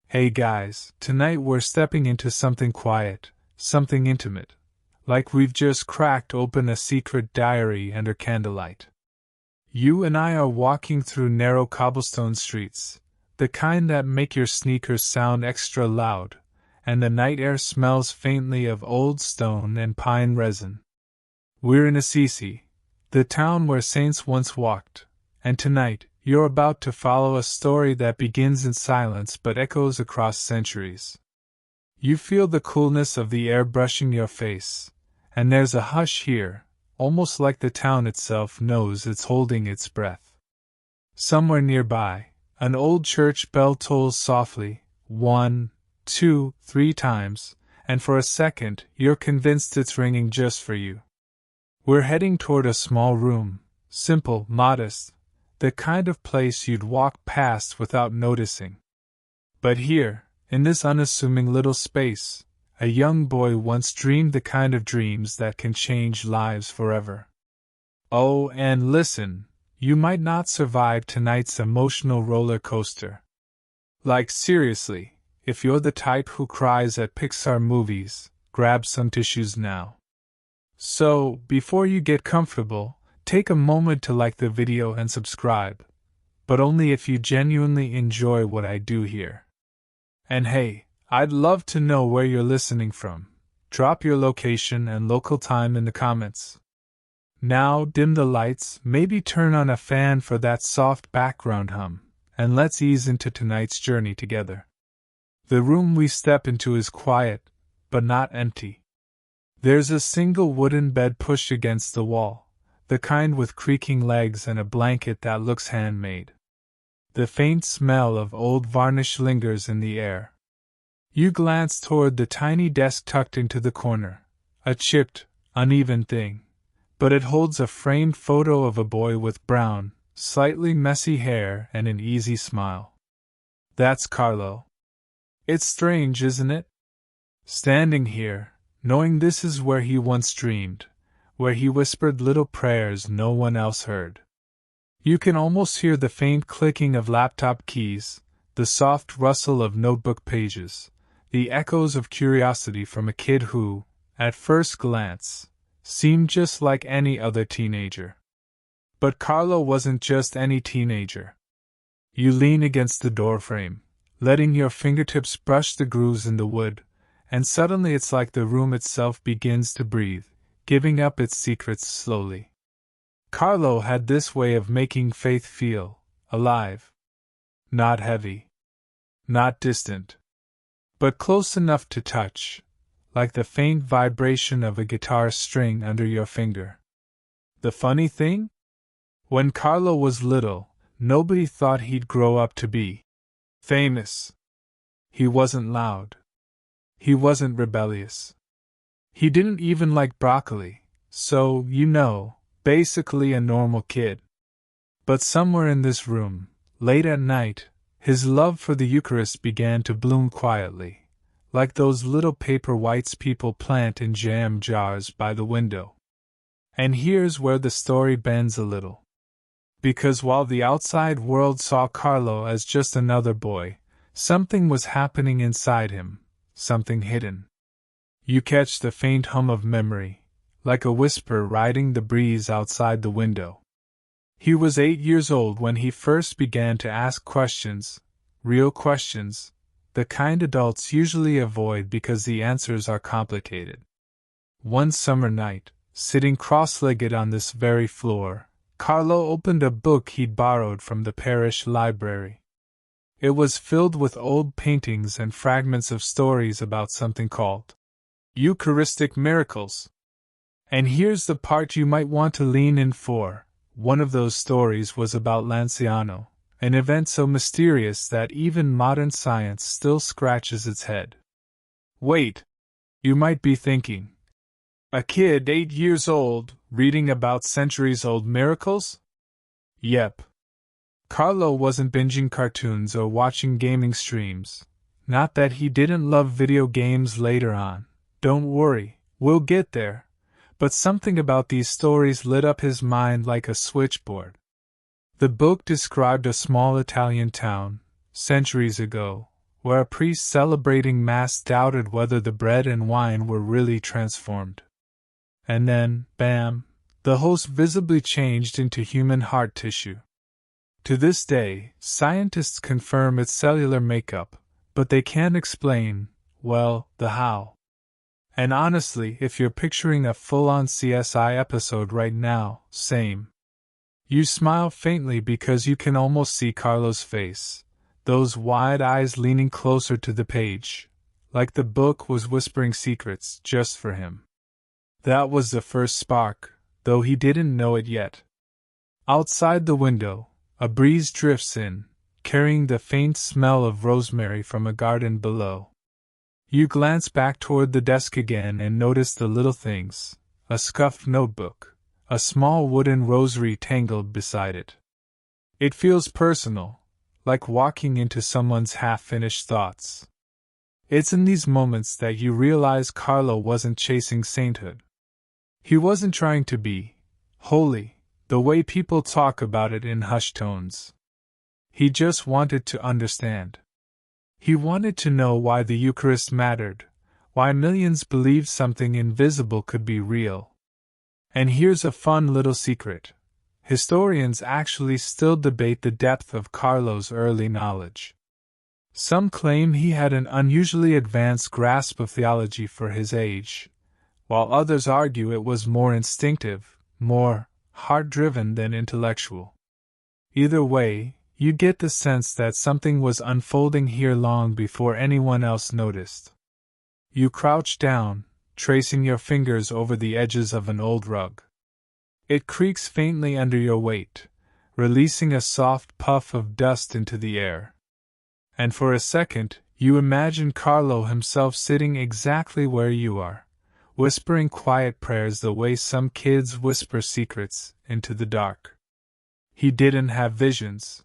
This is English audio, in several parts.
Hey guys, tonight we're stepping into something quiet, something intimate. Like we've just cracked open a secret diary under candlelight. You and I are walking through narrow cobblestone streets, the kind that make your sneakers sound extra loud, and the night air smells faintly of old stone and pine resin. We're in Assisi, the town where saints once walked, and tonight, you're about to follow a story that begins in silence but echoes across centuries. You feel the coolness of the air brushing your face, and there's a hush here, almost like the town itself knows it's holding its breath. Somewhere nearby, an old church bell tolls softly, 1, 2, 3 times, and for a second you're convinced it's ringing just for you. We're heading toward a small room, simple, modest, the kind of place you'd walk past without noticing. But here, in this unassuming little space, a young boy once dreamed the kind of dreams that can change lives forever. Oh, and listen, you might not survive tonight's emotional roller coaster. Like seriously, if you're the type who cries at Pixar movies, grab some tissues now. So, before you get comfortable, take a moment to like the video and subscribe, but only if you genuinely enjoy what I do here. And hey, I'd love to know where you're listening from. Drop your location and local time in the comments. Now dim the lights, maybe turn on a fan for that soft background hum, and let's ease into tonight's journey together. The room we step into is quiet, but not empty. There's a single wooden bed pushed against the wall, the kind with creaking legs and a blanket that looks handmade. The faint smell of old varnish lingers in the air. You glance toward the tiny desk tucked into the corner, a chipped, uneven thing, but it holds a framed photo of a boy with brown, slightly messy hair and an easy smile. That's Carlo. It's strange, isn't it? Standing here, knowing this is where he once dreamed, where he whispered little prayers no one else heard. You can almost hear the faint clicking of laptop keys, the soft rustle of notebook pages, the echoes of curiosity from a kid who, at first glance, seemed just like any other teenager. But Carlo wasn't just any teenager. You lean against the doorframe, letting your fingertips brush the grooves in the wood, and suddenly it's like the room itself begins to breathe, giving up its secrets slowly. Carlo had this way of making faith feel alive. Not heavy. Not distant. But close enough to touch, like the faint vibration of a guitar string under your finger. The funny thing? When Carlo was little, nobody thought he'd grow up to be famous. He wasn't loud. He wasn't rebellious. He didn't even like broccoli, so, basically a normal kid. But somewhere in this room, late at night, his love for the Eucharist began to bloom quietly, like those little paper whites people plant in jam jars by the window. And here's where the story bends a little. Because while the outside world saw Carlo as just another boy, something was happening inside him, something hidden. You catch the faint hum of memory, like a whisper riding the breeze outside the window. He was 8 years old when he first began to ask questions, real questions, the kind adults usually avoid because the answers are complicated. One summer night, sitting cross-legged on this very floor, Carlo opened a book he'd borrowed from the parish library. It was filled with old paintings and fragments of stories about something called Eucharistic miracles. And here's the part you might want to lean in for. One of those stories was about Lanciano, an event so mysterious that even modern science still scratches its head. Wait, you might be thinking, a kid 8 years old, reading about centuries-old miracles? Yep. Carlo wasn't binging cartoons or watching gaming streams. Not that he didn't love video games later on. Don't worry, we'll get there. But something about these stories lit up his mind like a switchboard. The book described a small Italian town, centuries ago, where a priest celebrating Mass doubted whether the bread and wine were really transformed. And then, bam, the host visibly changed into human heart tissue. To this day, scientists confirm its cellular makeup, but they can't explain, well, the how. And honestly, if you're picturing a full-on CSI episode right now, same. You smile faintly because you can almost see Carlo's face, those wide eyes leaning closer to the page, like the book was whispering secrets just for him. That was the first spark, though he didn't know it yet. Outside the window, a breeze drifts in, carrying the faint smell of rosemary from a garden below. You glance back toward the desk again and notice the little things, a scuffed notebook, a small wooden rosary tangled beside it. It feels personal, like walking into someone's half-finished thoughts. It's in these moments that you realize Carlo wasn't chasing sainthood. He wasn't trying to be holy, the way people talk about it in hushed tones. He just wanted to understand. He wanted to know why the Eucharist mattered, why millions believed something invisible could be real. And here's a fun little secret. Historians actually still debate the depth of Carlo's early knowledge. Some claim he had an unusually advanced grasp of theology for his age, while others argue it was more instinctive, more heart-driven than intellectual. Either way, you get the sense that something was unfolding here long before anyone else noticed. You crouch down, tracing your fingers over the edges of an old rug. It creaks faintly under your weight, releasing a soft puff of dust into the air. And for a second, you imagine Carlo himself sitting exactly where you are, whispering quiet prayers the way some kids whisper secrets into the dark. He didn't have visions.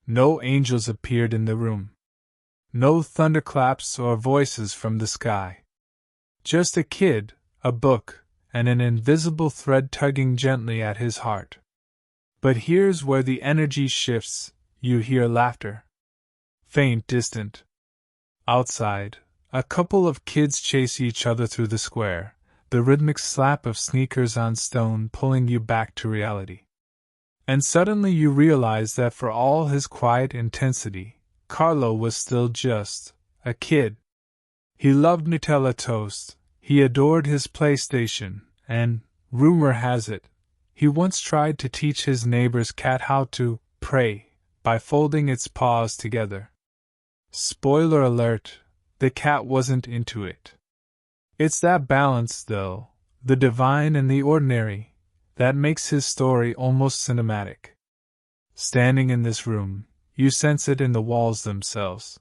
No angels appeared in the room. No thunderclaps or voices from the sky. Just a kid, a book, and an invisible thread tugging gently at his heart. But here's where the energy shifts. You hear laughter. Faint, distant. Outside, a couple of kids chase each other through the square, the rhythmic slap of sneakers on stone pulling you back to reality. And suddenly you realize that for all his quiet intensity, Carlo was still just a kid. He loved Nutella toast, he adored his PlayStation, and, rumor has it, he once tried to teach his neighbor's cat how to pray by folding its paws together. Spoiler alert, the cat wasn't into it. It's that balance, though, the divine and the ordinary, that makes his story almost cinematic. Standing in this room, you sense it in the walls themselves.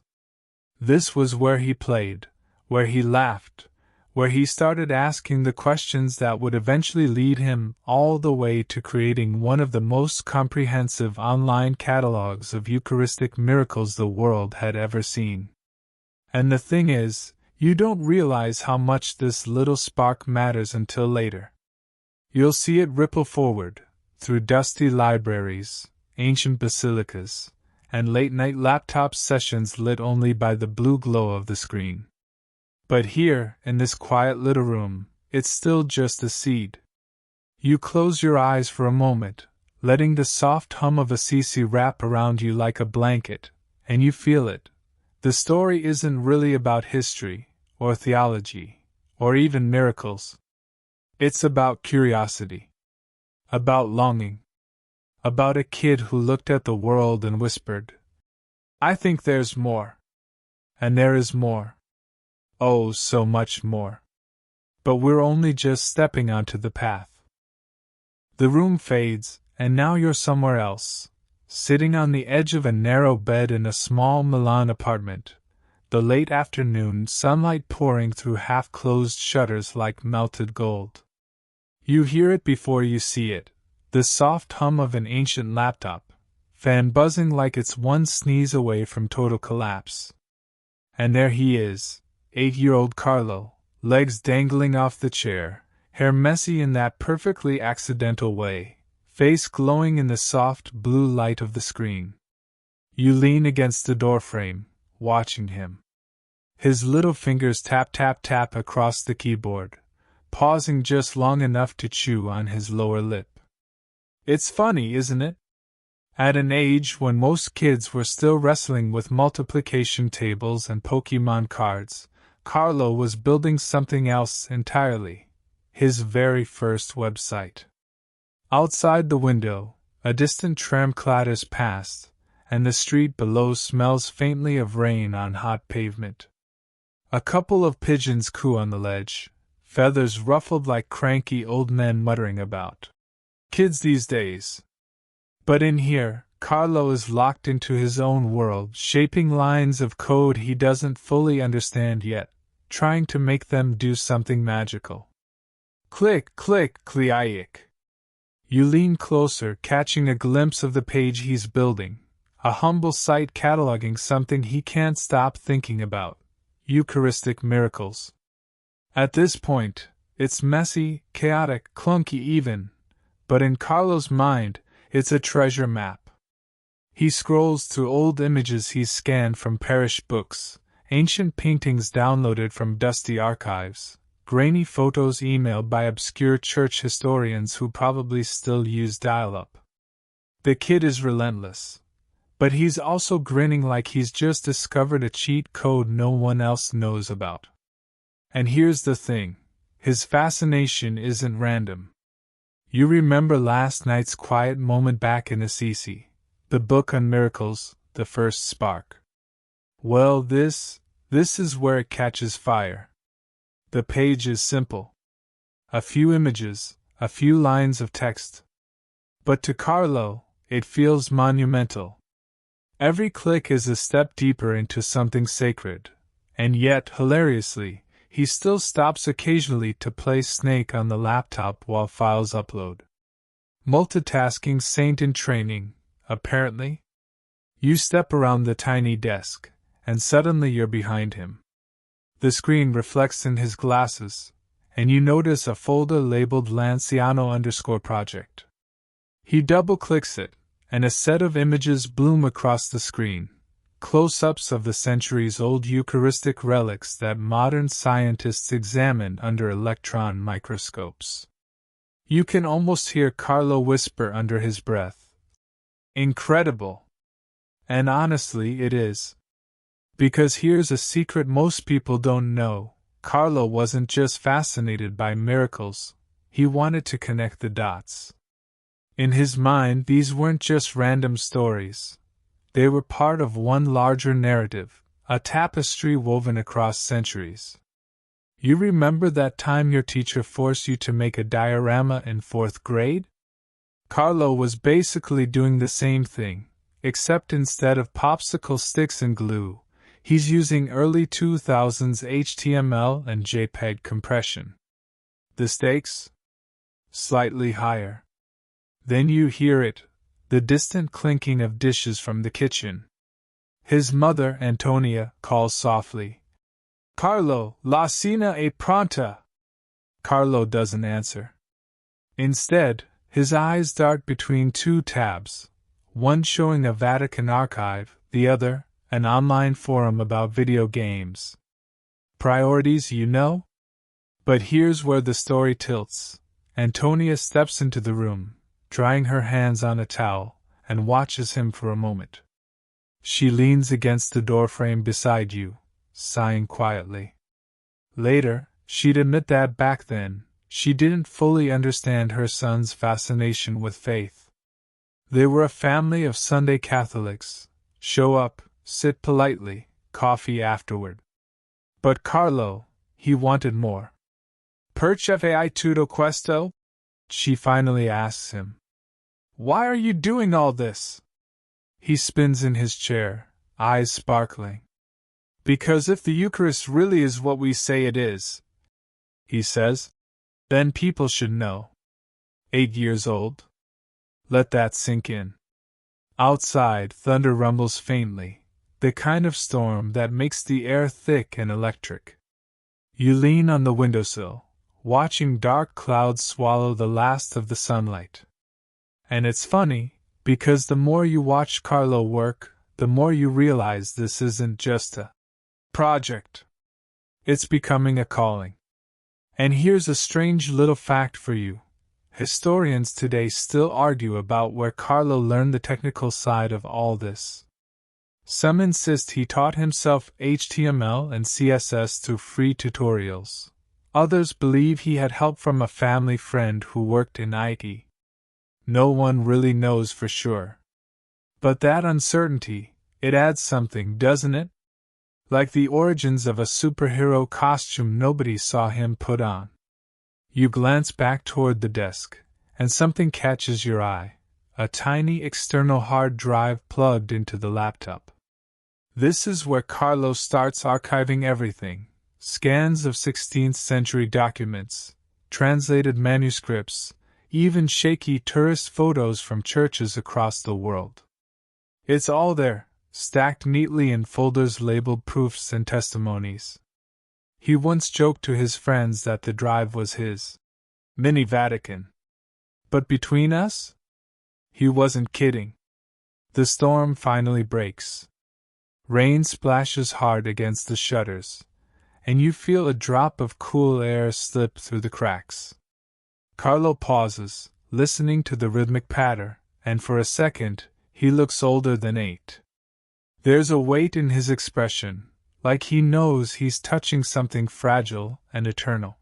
This was where he played, where he laughed, where he started asking the questions that would eventually lead him all the way to creating one of the most comprehensive online catalogs of Eucharistic miracles the world had ever seen. And the thing is, you don't realize how much this little spark matters until later. You'll see it ripple forward, through dusty libraries, ancient basilicas, and late-night laptop sessions lit only by the blue glow of the screen. But here, in this quiet little room, it's still just a seed. You close your eyes for a moment, letting the soft hum of Assisi wrap around you like a blanket, and you feel it. The story isn't really about history, or theology, or even miracles. It's about curiosity. About longing. About a kid who looked at the world and whispered, "I think there's more." And there is more. Oh, so much more. But we're only just stepping onto the path. The room fades, and now you're somewhere else, sitting on the edge of a narrow bed in a small Milan apartment, the late afternoon sunlight pouring through half-closed shutters like melted gold. You hear it before you see it, the soft hum of an ancient laptop, fan buzzing like it's one sneeze away from total collapse. And there he is, 8-year-old Carlo, legs dangling off the chair, hair messy in that perfectly accidental way, face glowing in the soft blue light of the screen. You lean against the doorframe, watching him. His little fingers tap tap tap across the keyboard, pausing just long enough to chew on his lower lip. It's funny, isn't it? At an age when most kids were still wrestling with multiplication tables and Pokemon cards, Carlo was building something else entirely. His very first website. Outside the window, a distant tram clatters past, and the street below smells faintly of rain on hot pavement. A couple of pigeons coo on the ledge, feathers ruffled like cranky old men muttering about. Kids these days. But in here, Carlo is locked into his own world, shaping lines of code he doesn't fully understand yet, trying to make them do something magical. Click, click, click. You lean closer, catching a glimpse of the page he's building, a humble site cataloging something he can't stop thinking about: Eucharistic miracles. At this point, it's messy, chaotic, clunky even, but in Carlo's mind, it's a treasure map. He scrolls through old images he's scanned from parish books, ancient paintings downloaded from dusty archives, grainy photos emailed by obscure church historians who probably still use dial-up. The kid is relentless, but he's also grinning like he's just discovered a cheat code no one else knows about. And here's the thing, his fascination isn't random. You remember last night's quiet moment back in Assisi, the book on miracles, the first spark. Well, this is where it catches fire. The page is simple. A few images, a few lines of text. But to Carlo, it feels monumental. Every click is a step deeper into something sacred, and yet, hilariously, he still stops occasionally to play Snake on the laptop while files upload. Multitasking saint in training, apparently. You step around the tiny desk, and suddenly you're behind him. The screen reflects in his glasses, and you notice a folder labeled Lanciano_project. He double-clicks it, and a set of images bloom across the screen. Close-ups of the centuries-old Eucharistic relics that modern scientists examine under electron microscopes. You can almost hear Carlo whisper under his breath, "Incredible!" And honestly, it is. Because here's a secret most people don't know: Carlo wasn't just fascinated by miracles, he wanted to connect the dots. In his mind, these weren't just random stories. They were part of one larger narrative, a tapestry woven across centuries. You remember that time your teacher forced you to make a diorama in 4th grade? Carlo was basically doing the same thing, except instead of popsicle sticks and glue, he's using early 2000s HTML and JPEG compression. The stakes? Slightly higher. Then you hear it, the distant clinking of dishes from the kitchen. His mother, Antonia, calls softly, "Carlo, la cena è pronta!" Carlo doesn't answer. Instead, his eyes dart between two tabs, one showing a Vatican archive, the other, an online forum about video games. Priorities, you know? But here's where the story tilts. Antonia steps into the room, drying her hands on a towel, and watches him for a moment. She leans against the doorframe beside you, sighing quietly. Later, she'd admit that back then, she didn't fully understand her son's fascination with faith. They were a family of Sunday Catholics. Show up, sit politely, coffee afterward. But Carlo, he wanted more. "Perché fai tutto questo?" she finally asks him. "Why are you doing all this?" He spins in his chair, eyes sparkling. "Because if the Eucharist really is what we say it is," he says, "then people should know." 8 years old? Let that sink in. Outside, thunder rumbles faintly, the kind of storm that makes the air thick and electric. You lean on the windowsill, watching dark clouds swallow the last of the sunlight. And it's funny, because the more you watch Carlo work, the more you realize this isn't just a project. It's becoming a calling. And here's a strange little fact for you. Historians today still argue about where Carlo learned the technical side of all this. Some insist he taught himself HTML and CSS through free tutorials. Others believe he had help from a family friend who worked in IT. No one really knows for sure. But that uncertainty, it adds something, doesn't it? Like the origins of a superhero costume nobody saw him put on. You glance back toward the desk, and something catches your eye, a tiny external hard drive plugged into the laptop. This is where Carlo starts archiving everything: scans of 16th century documents, translated manuscripts, even shaky tourist photos from churches across the world. It's all there, stacked neatly in folders labeled proofs and testimonies. He once joked to his friends that the drive was his mini Vatican. But between us? He wasn't kidding. The storm finally breaks. Rain splashes hard against the shutters, and you feel a drop of cool air slip through the cracks. Carlo pauses, listening to the rhythmic patter, and for a second, he looks older than 8. There's a weight in his expression, like he knows he's touching something fragile and eternal.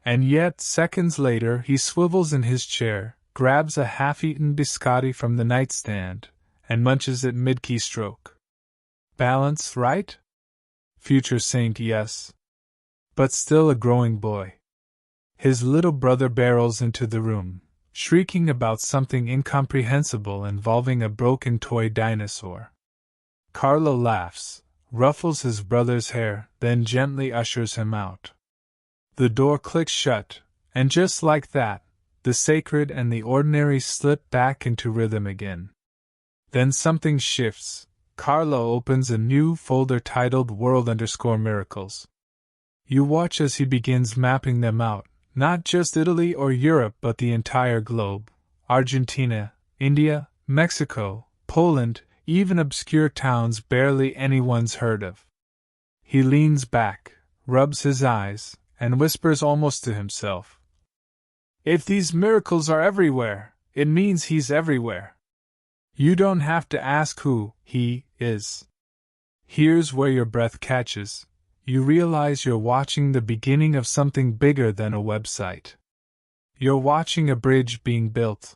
And yet, seconds later, he swivels in his chair, grabs a half-eaten biscotti from the nightstand, and munches it mid-keystroke. Balance, right? Future saint, yes. But still a growing boy. His little brother barrels into the room, shrieking about something incomprehensible involving a broken toy dinosaur. Carlo laughs, ruffles his brother's hair, then gently ushers him out. The door clicks shut, and just like that, the sacred and the ordinary slip back into rhythm again. Then something shifts. Carlo opens a new folder titled World_Miracles. You watch as he begins mapping them out, not just Italy or Europe but the entire globe: Argentina, India, Mexico, Poland, even obscure towns barely anyone's heard of. He leans back, rubs his eyes, and whispers almost to himself, "If these miracles are everywhere, it means he's everywhere. You don't have to ask who he is." Here's where your breath catches. You realize you're watching the beginning of something bigger than a website. You're watching a bridge being built.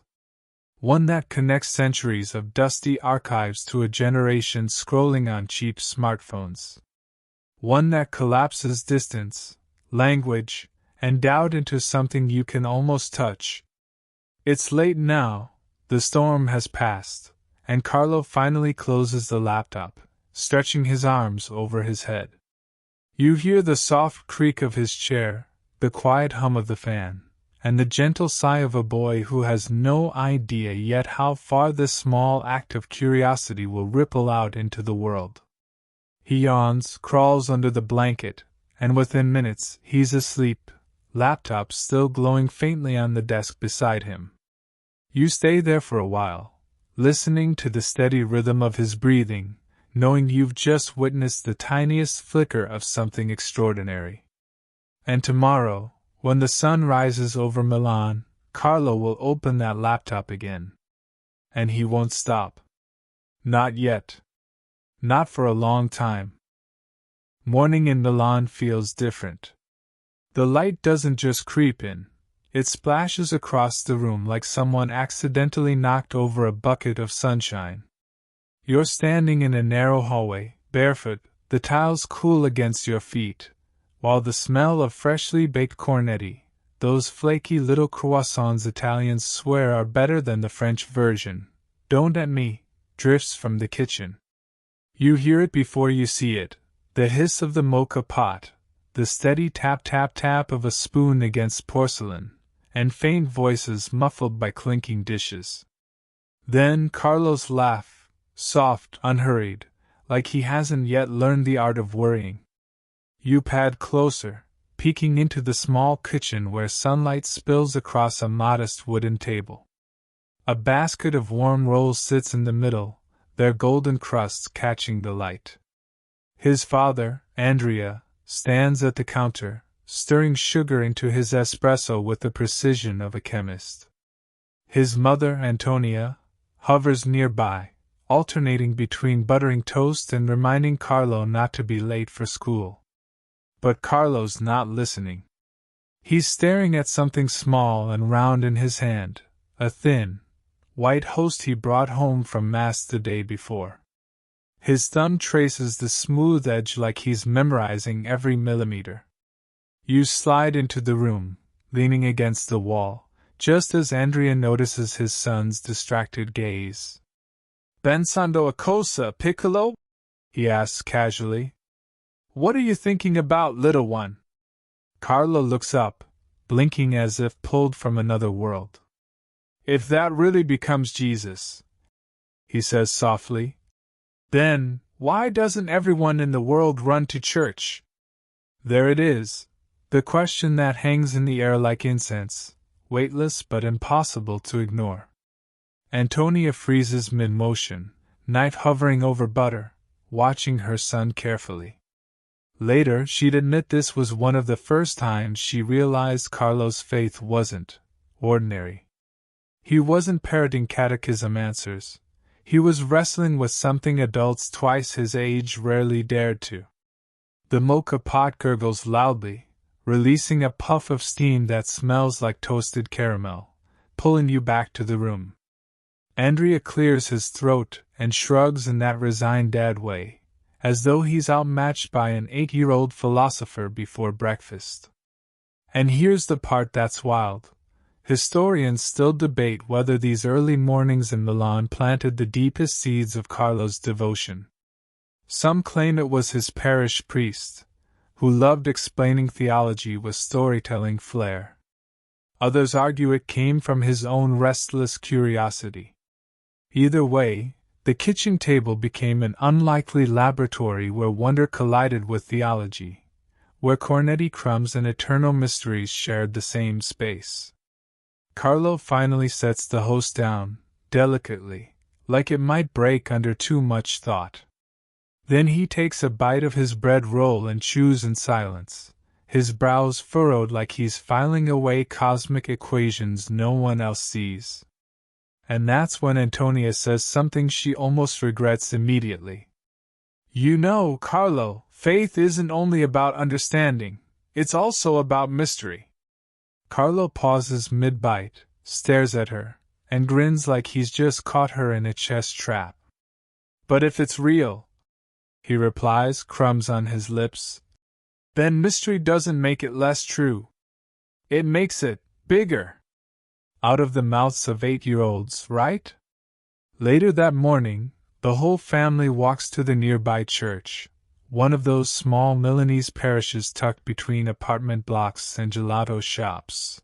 One that connects centuries of dusty archives to a generation scrolling on cheap smartphones. One that collapses distance, language, and doubt into something you can almost touch. It's late now, the storm has passed, and Carlo finally closes the laptop, stretching his arms over his head. You hear the soft creak of his chair, the quiet hum of the fan, and the gentle sigh of a boy who has no idea yet how far this small act of curiosity will ripple out into the world. He yawns, crawls under the blanket, and within minutes he's asleep, laptop still glowing faintly on the desk beside him. You stay there for a while, listening to the steady rhythm of his breathing, knowing you've just witnessed the tiniest flicker of something extraordinary. And tomorrow, when the sun rises over Milan, Carlo will open that laptop again. And he won't stop. Not yet. Not for a long time. Morning in Milan feels different. The light doesn't just creep in, it splashes across the room like someone accidentally knocked over a bucket of sunshine. You're standing in a narrow hallway, barefoot, the tiles cool against your feet, while the smell of freshly baked cornetti, those flaky little croissants Italians swear are better than the French version, "Don't at me," drifts from the kitchen. You hear it before you see it, the hiss of the mocha pot, the steady tap-tap-tap of a spoon against porcelain, and faint voices muffled by clinking dishes. Then Carlo's laugh, soft, unhurried, like he hasn't yet learned the art of worrying. You pad closer, peeking into the small kitchen where sunlight spills across a modest wooden table. A basket of warm rolls sits in the middle, their golden crusts catching the light. His father, Andrea, stands at the counter, stirring sugar into his espresso with the precision of a chemist. His mother, Antonia, hovers nearby, alternating between buttering toast and reminding Carlo not to be late for school. But Carlo's not listening. He's staring at something small and round in his hand, a thin, white host he brought home from Mass the day before. His thumb traces the smooth edge like he's memorizing every millimeter. You slide into the room, leaning against the wall, just as Andrea notices his son's distracted gaze. "Pensando a cosa, Piccolo?" he asks casually. "What are you thinking about, little one?" Carlo looks up, blinking as if pulled from another world. "If that really becomes Jesus," he says softly, "then why doesn't everyone in the world run to church?" There it is, the question that hangs in the air like incense, weightless but impossible to ignore. Antonia freezes mid-motion, knife hovering over butter, watching her son carefully. Later, she'd admit this was one of the first times she realized Carlo's faith wasn't ordinary. He wasn't parroting catechism answers. He was wrestling with something adults twice his age rarely dared to. The mocha pot gurgles loudly, releasing a puff of steam that smells like toasted caramel, pulling you back to the room. Andrea clears his throat and shrugs in that resigned dad way, as though he's outmatched by an 8-year-old philosopher before breakfast. And here's the part that's wild. Historians still debate whether these early mornings in Milan planted the deepest seeds of Carlo's devotion. Some claim it was his parish priest, who loved explaining theology with storytelling flair. Others argue it came from his own restless curiosity. Either way, the kitchen table became an unlikely laboratory where wonder collided with theology, where cornetti crumbs and eternal mysteries shared the same space. Carlo finally sets the host down, delicately, like it might break under too much thought. Then he takes a bite of his bread roll and chews in silence, his brows furrowed like he's filing away cosmic equations no one else sees. And that's when Antonia says something she almost regrets immediately. "You know, Carlo, faith isn't only about understanding, it's also about mystery." Carlo pauses mid-bite, stares at her, and grins like he's just caught her in a chess trap. "But if it's real," he replies, crumbs on his lips, "then mystery doesn't make it less true. It makes it bigger." Out of the mouths of 8-year-olds, right? Later that morning, the whole family walks to the nearby church, one of those small Milanese parishes tucked between apartment blocks and gelato shops.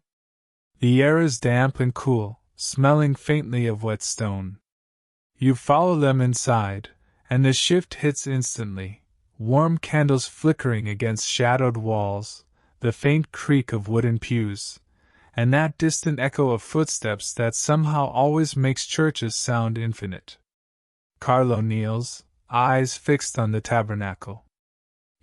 The air is damp and cool, smelling faintly of wet stone. You follow them inside, and the shift hits instantly, warm candles flickering against shadowed walls, the faint creak of wooden pews, and that distant echo of footsteps that somehow always makes churches sound infinite. Carlo kneels, eyes fixed on the tabernacle.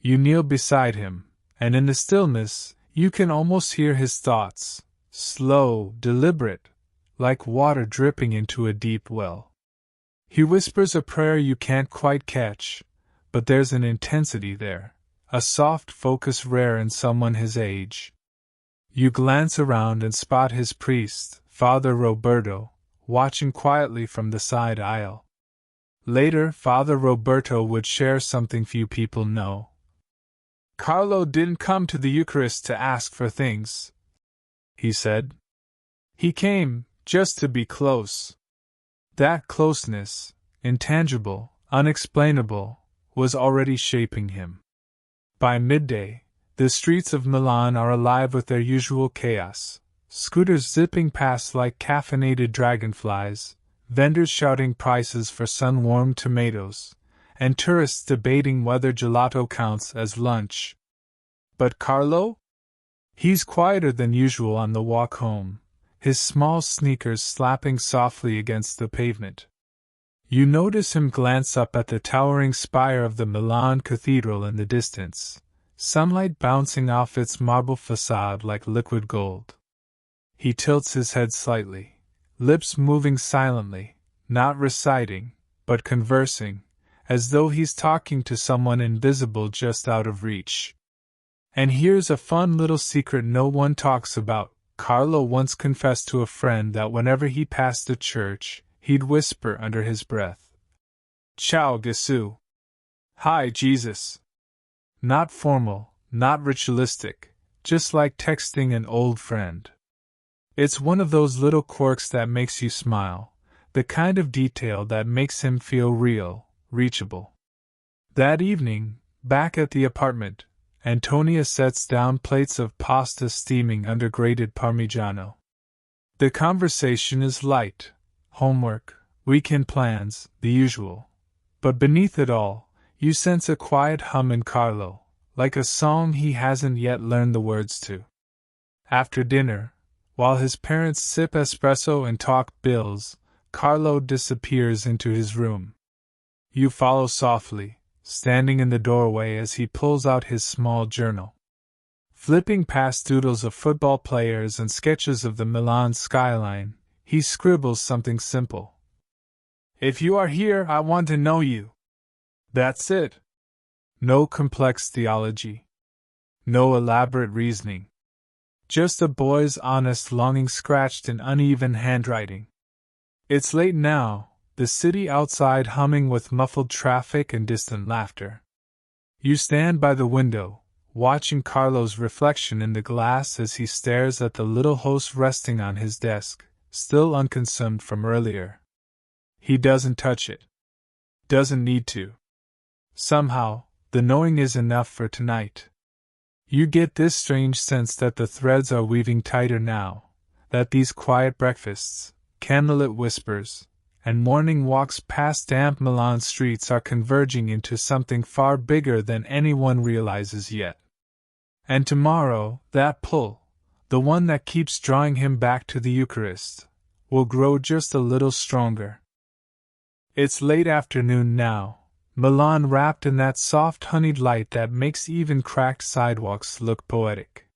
You kneel beside him, and in the stillness, you can almost hear his thoughts, slow, deliberate, like water dripping into a deep well. He whispers a prayer you can't quite catch, but there's an intensity there, a soft focus rare in someone his age. You glance around and spot his priest, Father Roberto, watching quietly from the side aisle. Later, Father Roberto would share something few people know. "Carlo didn't come to the Eucharist to ask for things," he said. "He came just to be close." That closeness, intangible, unexplainable, was already shaping him. By midday, the streets of Milan are alive with their usual chaos, scooters zipping past like caffeinated dragonflies, vendors shouting prices for sun-warmed tomatoes, and tourists debating whether gelato counts as lunch. But Carlo? He's quieter than usual on the walk home, his small sneakers slapping softly against the pavement. You notice him glance up at the towering spire of the Milan Cathedral in the distance, sunlight bouncing off its marble facade like liquid gold. He tilts his head slightly, lips moving silently, not reciting, but conversing, as though he's talking to someone invisible just out of reach. And here's a fun little secret no one talks about. Carlo once confessed to a friend that whenever he passed a church, he'd whisper under his breath, "Ciao Gesù." Hi Jesus. Not formal, not ritualistic, just like texting an old friend. It's one of those little quirks that makes you smile, the kind of detail that makes him feel real, reachable. That evening, back at the apartment, Antonia sets down plates of pasta steaming under grated Parmigiano. The conversation is light, homework, weekend plans, the usual. But beneath it all, you sense a quiet hum in Carlo, like a song he hasn't yet learned the words to. After dinner, while his parents sip espresso and talk bills, Carlo disappears into his room. You follow softly, standing in the doorway as he pulls out his small journal. Flipping past doodles of football players and sketches of the Milan skyline, he scribbles something simple. "If you are here, I want to know you." That's it. No complex theology. No elaborate reasoning. Just a boy's honest longing scratched in uneven handwriting. It's late now, the city outside humming with muffled traffic and distant laughter. You stand by the window, watching Carlo's reflection in the glass as he stares at the little host resting on his desk, still unconsumed from earlier. He doesn't touch it. Doesn't need to. Somehow, the knowing is enough for tonight. You get this strange sense that the threads are weaving tighter now, that these quiet breakfasts, candlelit whispers, and morning walks past damp Milan streets are converging into something far bigger than anyone realizes yet. And tomorrow, that pull, the one that keeps drawing him back to the Eucharist, will grow just a little stronger. It's late afternoon now, Milan wrapped in that soft honeyed light that makes even cracked sidewalks look poetic.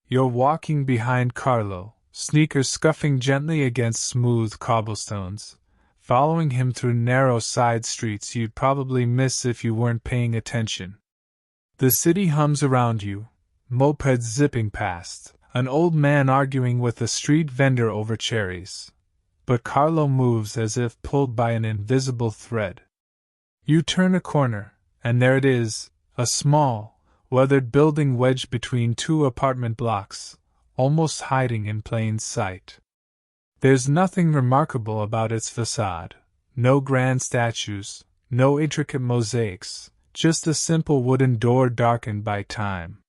You're walking behind Carlo, sneakers scuffing gently against smooth cobblestones, following him through narrow side streets you'd probably miss if you weren't paying attention. The city hums around you, mopeds zipping past, an old man arguing with a street vendor over cherries. But Carlo moves as if pulled by an invisible thread. You turn a corner, and there it is, a small, weathered building wedged between two apartment blocks, almost hiding in plain sight. There's nothing remarkable about its facade, no grand statues, no intricate mosaics, just a simple wooden door darkened by time.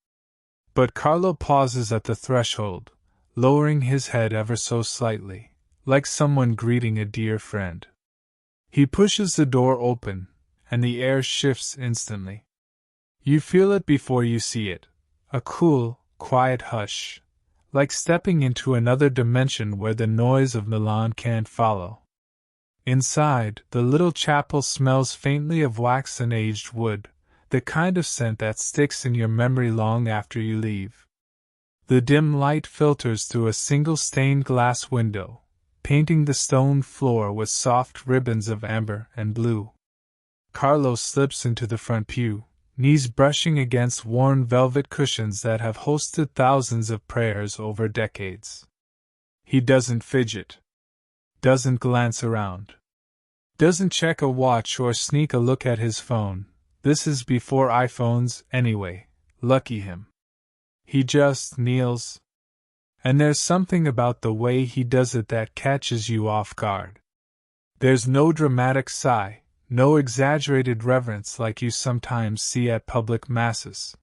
But Carlo pauses at the threshold, lowering his head ever so slightly, like someone greeting a dear friend. He pushes the door open, and the air shifts instantly. You feel it before you see it, a cool, quiet hush, like stepping into another dimension where the noise of Milan can't follow. Inside, the little chapel smells faintly of wax and aged wood, the kind of scent that sticks in your memory long after you leave. The dim light filters through a single stained glass window, painting the stone floor with soft ribbons of amber and blue. Carlo slips into the front pew, knees brushing against worn velvet cushions that have hosted thousands of prayers over decades. He doesn't fidget. Doesn't glance around. Doesn't check a watch or sneak a look at his phone. This is before iPhones, anyway. Lucky him. He just kneels. And there's something about the way he does it that catches you off guard. There's no dramatic sigh, no exaggerated reverence like you sometimes see at public masses.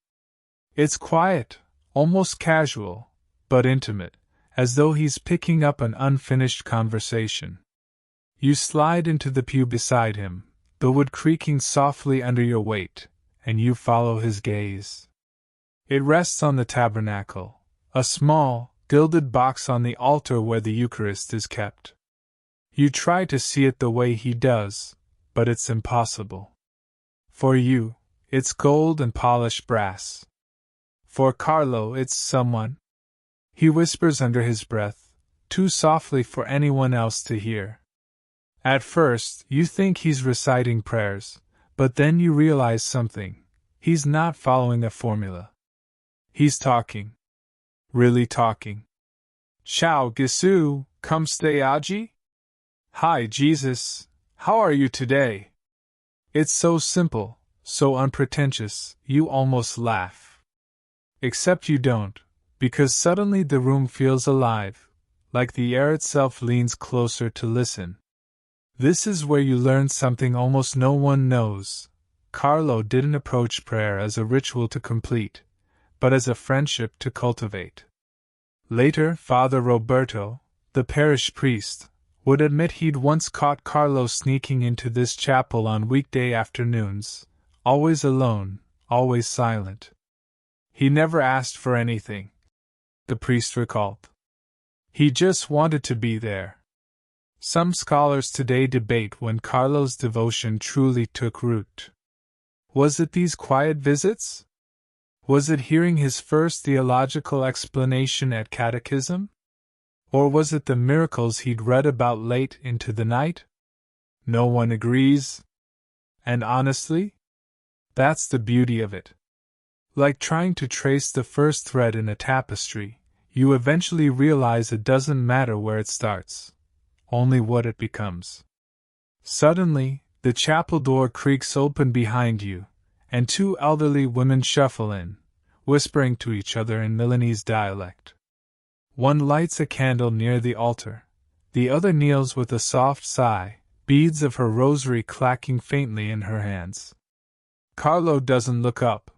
It's quiet, almost casual, but intimate, as though he's picking up an unfinished conversation. You slide into the pew beside him, the wood creaking softly under your weight, and you follow his gaze. It rests on the tabernacle, a small, gilded box on the altar where the Eucharist is kept. You try to see it the way he does, but it's impossible. For you, it's gold and polished brass. For Carlo, it's someone, he whispers under his breath, too softly for anyone else to hear. At first, you think he's reciting prayers, but then you realize something. He's not following a formula. He's talking. Really talking. Ciao Gesù, come stai oggi? Hi Jesus, how are you today? It's so simple, so unpretentious, you almost laugh. Except you don't, because suddenly the room feels alive, like the air itself leans closer to listen. This is where you learn something almost no one knows. Carlo didn't approach prayer as a ritual to complete, but as a friendship to cultivate. Later, Father Roberto, the parish priest, would admit he'd once caught Carlo sneaking into this chapel on weekday afternoons, always alone, always silent. He never asked for anything, the priest recalled. He just wanted to be there. Some scholars today debate when Carlo's devotion truly took root. Was it these quiet visits? Was it hearing his first theological explanation at catechism? Or was it the miracles he'd read about late into the night? No one agrees. And honestly, that's the beauty of it. Like trying to trace the first thread in a tapestry, you eventually realize it doesn't matter where it starts, only what it becomes. Suddenly, the chapel door creaks open behind you, and two elderly women shuffle in, whispering to each other in Milanese dialect. One lights a candle near the altar, the other kneels with a soft sigh, beads of her rosary clacking faintly in her hands. Carlo doesn't look up,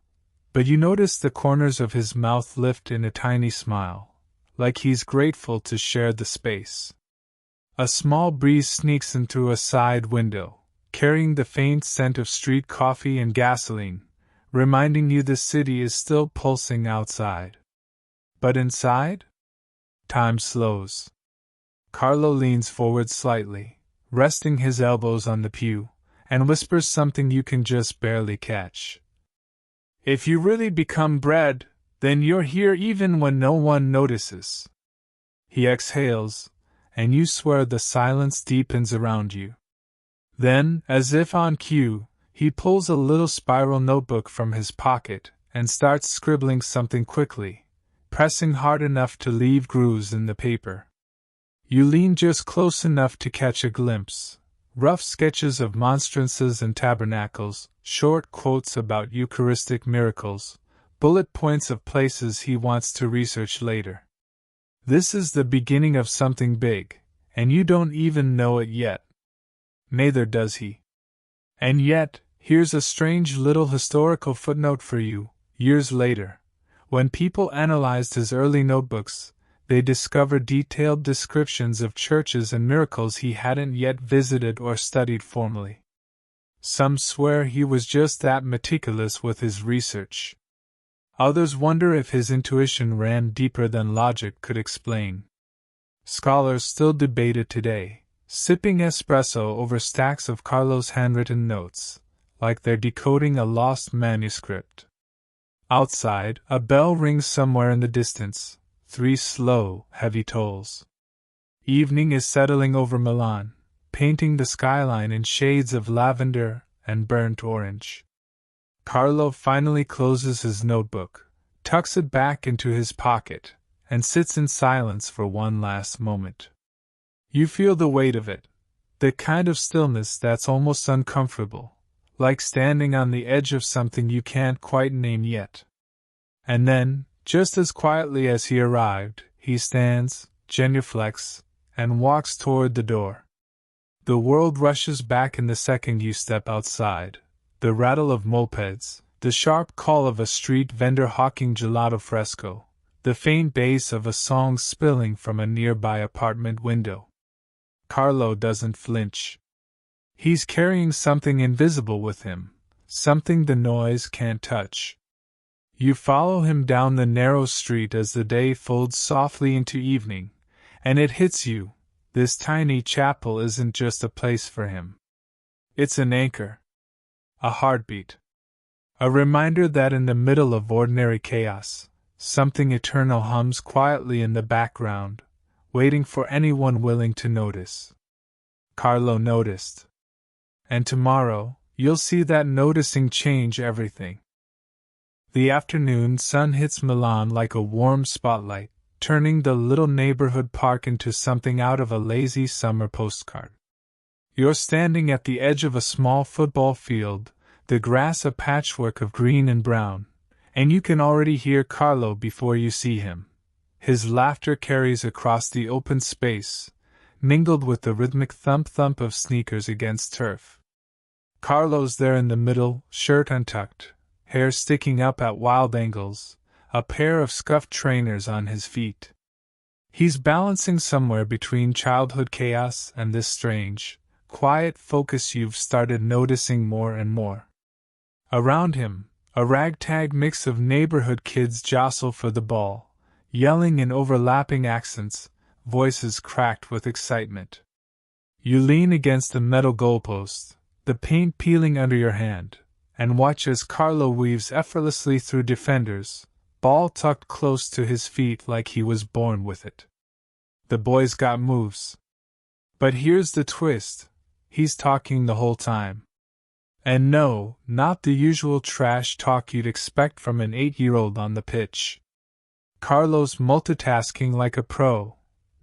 but you notice the corners of his mouth lift in a tiny smile, like he's grateful to share the space. A small breeze sneaks in through a side window, carrying the faint scent of street coffee and gasoline, reminding you the city is still pulsing outside. But inside? Time slows. Carlo leans forward slightly, resting his elbows on the pew, and whispers something you can just barely catch. If you really become bread, then you're here even when no one notices. He exhales, and you swear the silence deepens around you. Then, as if on cue, he pulls a little spiral notebook from his pocket and starts scribbling something quickly, pressing hard enough to leave grooves in the paper. You lean just close enough to catch a glimpse. Rough sketches of monstrances and tabernacles, short quotes about Eucharistic miracles, bullet points of places he wants to research later. This is the beginning of something big, and you don't even know it yet. Neither does he. And yet, here's a strange little historical footnote for you. Years later, when people analyzed his early notebooks, they discovered detailed descriptions of churches and miracles he hadn't yet visited or studied formally. Some swear he was just that meticulous with his research. Others wonder if his intuition ran deeper than logic could explain. Scholars still debate it today, sipping espresso over stacks of Carlo's handwritten notes, like they're decoding a lost manuscript. Outside, a bell rings somewhere in the distance, 3 slow, heavy tolls. Evening is settling over Milan, painting the skyline in shades of lavender and burnt orange. Carlo finally closes his notebook, tucks it back into his pocket, and sits in silence for one last moment. You feel the weight of it, the kind of stillness that's almost uncomfortable, like standing on the edge of something you can't quite name yet. And then, just as quietly as he arrived, he stands, genuflects, and walks toward the door. The world rushes back in the second you step outside. The rattle of mopeds, the sharp call of a street vendor hawking gelato fresco, the faint bass of a song spilling from a nearby apartment window. Carlo doesn't flinch. He's carrying something invisible with him, something the noise can't touch. You follow him down the narrow street as the day folds softly into evening, and it hits you. This tiny chapel isn't just a place for him. It's an anchor. A heartbeat. A reminder that in the middle of ordinary chaos, something eternal hums quietly in the background, waiting for anyone willing to notice. Carlo noticed. And tomorrow, you'll see that noticing change everything. The afternoon sun hits Milan like a warm spotlight, turning the little neighborhood park into something out of a lazy summer postcard. You're standing at the edge of a small football field, the grass a patchwork of green and brown, and you can already hear Carlo before you see him. His laughter carries across the open space, mingled with the rhythmic thump-thump of sneakers against turf. Carlo's there in the middle, shirt untucked, hair sticking up at wild angles, a pair of scuffed trainers on his feet. He's balancing somewhere between childhood chaos and this strange, quiet focus you've started noticing more and more. Around him, a ragtag mix of neighborhood kids jostle for the ball, yelling in overlapping accents, voices cracked with excitement. You lean against the metal goalpost, the paint peeling under your hand, and watch as Carlo weaves effortlessly through defenders, ball tucked close to his feet like he was born with it. The boy's got moves. But here's the twist, he's talking the whole time. And no, not the usual trash talk you'd expect from an 8-year-old on the pitch. Carlo's multitasking like a pro,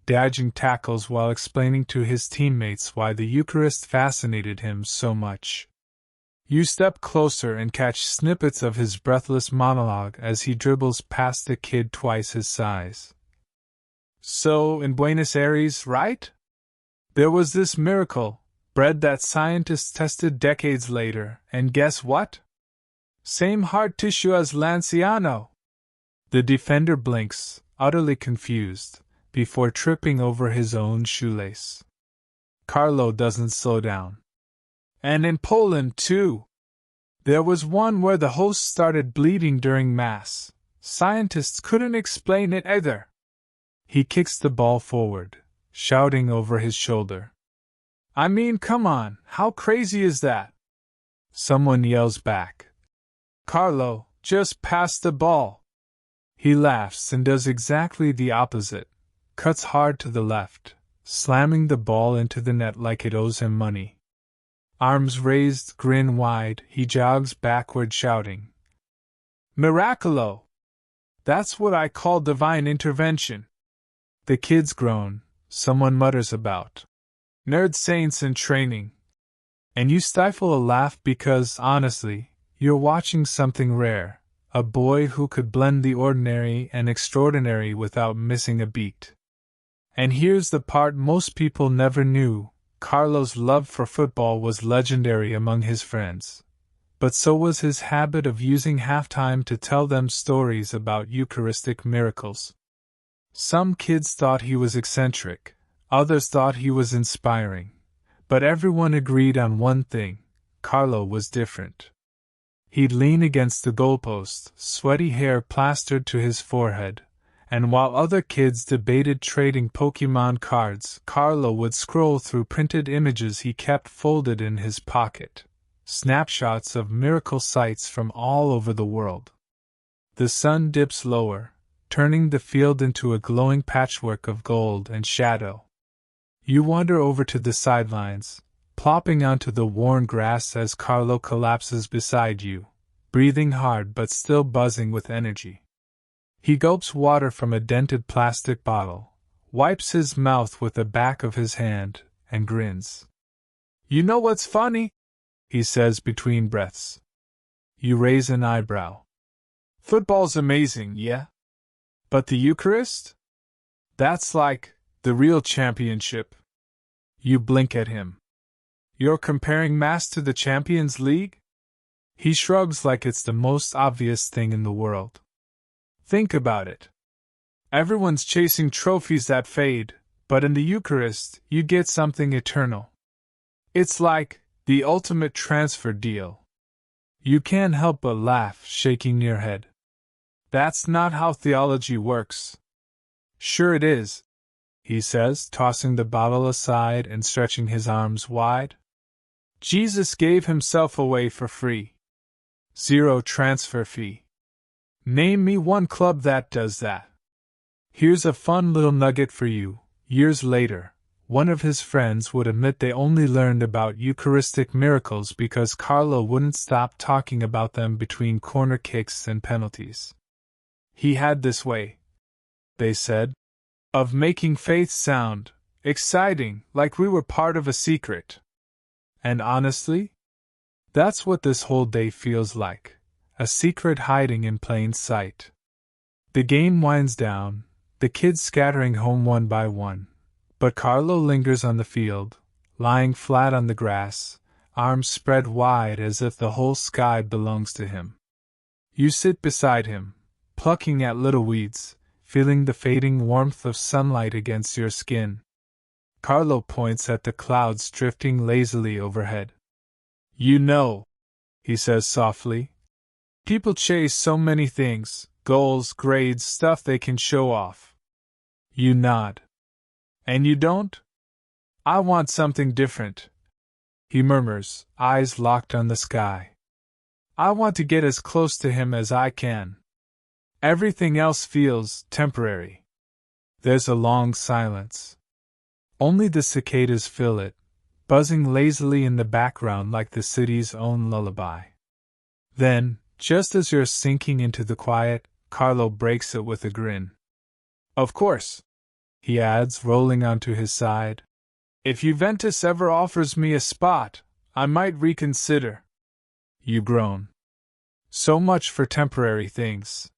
dodging tackles while explaining to his teammates why the Eucharist fascinated him so much. You step closer and catch snippets of his breathless monologue as he dribbles past a kid twice his size. So, in Buenos Aires, right? There was this miracle, bread that scientists tested decades later, and guess what? Same heart tissue as Lanciano. The defender blinks, utterly confused, before tripping over his own shoelace. Carlo doesn't slow down. And in Poland, too. There was one where the host started bleeding during Mass. Scientists couldn't explain it either. He kicks the ball forward, shouting over his shoulder. I mean, come on, how crazy is that? Someone yells back. Carlo, just pass the ball. He laughs and does exactly the opposite, cuts hard to the left, slamming the ball into the net like it owes him money. Arms raised, grin wide, he jogs backward shouting. Miracolo! That's what I call divine intervention. The kids groan, someone mutters about nerd saints in training. And you stifle a laugh because, honestly, you're watching something rare, a boy who could blend the ordinary and extraordinary without missing a beat. And here's the part most people never knew, Carlo's love for football was legendary among his friends. But so was his habit of using halftime to tell them stories about Eucharistic miracles. Some kids thought he was eccentric, others thought he was inspiring, but everyone agreed on one thing, Carlo was different. He'd lean against the goalpost, sweaty hair plastered to his forehead, and while other kids debated trading Pokemon cards, Carlo would scroll through printed images he kept folded in his pocket, snapshots of miracle sites from all over the world. The sun dips lower, turning the field into a glowing patchwork of gold and shadow. You wander over to the sidelines, plopping onto the worn grass as Carlo collapses beside you, breathing hard but still buzzing with energy. He gulps water from a dented plastic bottle, wipes his mouth with the back of his hand, and grins. You know what's funny? He says between breaths. You raise an eyebrow. Football's amazing, yeah? But the Eucharist? That's like the real championship. You blink at him. You're comparing Mass to the Champions League? He shrugs like it's the most obvious thing in the world. Think about it. Everyone's chasing trophies that fade, but in the Eucharist, you get something eternal. It's like the ultimate transfer deal. You can't help but laugh, shaking your head. That's not how theology works. Sure it is, he says, tossing the bottle aside and stretching his arms wide. Jesus gave himself away for free. 0 transfer fee. Name me one club that does that. Here's a fun little nugget for you. Years later, one of his friends would admit they only learned about Eucharistic miracles because Carlo wouldn't stop talking about them between corner kicks and penalties. He had this way, they said, of making faith sound exciting, like we were part of a secret. And honestly, that's what this whole day feels like, a secret hiding in plain sight. The game winds down, the kids scattering home one by one, but Carlo lingers on the field, lying flat on the grass, arms spread wide as if the whole sky belongs to him. You sit beside him, plucking at little weeds, feeling the fading warmth of sunlight against your skin. Carlo points at the clouds drifting lazily overhead. You know, he says softly, people chase so many things, goals, grades, stuff they can show off. You nod. And you don't? I want something different, he murmurs, eyes locked on the sky. I want to get as close to him as I can. Everything else feels temporary. There's a long silence. Only the cicadas fill it, buzzing lazily in the background like the city's own lullaby. Then, just as you're sinking into the quiet, Carlo breaks it with a grin. Of course, he adds, rolling onto his side. If Juventus ever offers me a spot, I might reconsider. You groan. So much for temporary things.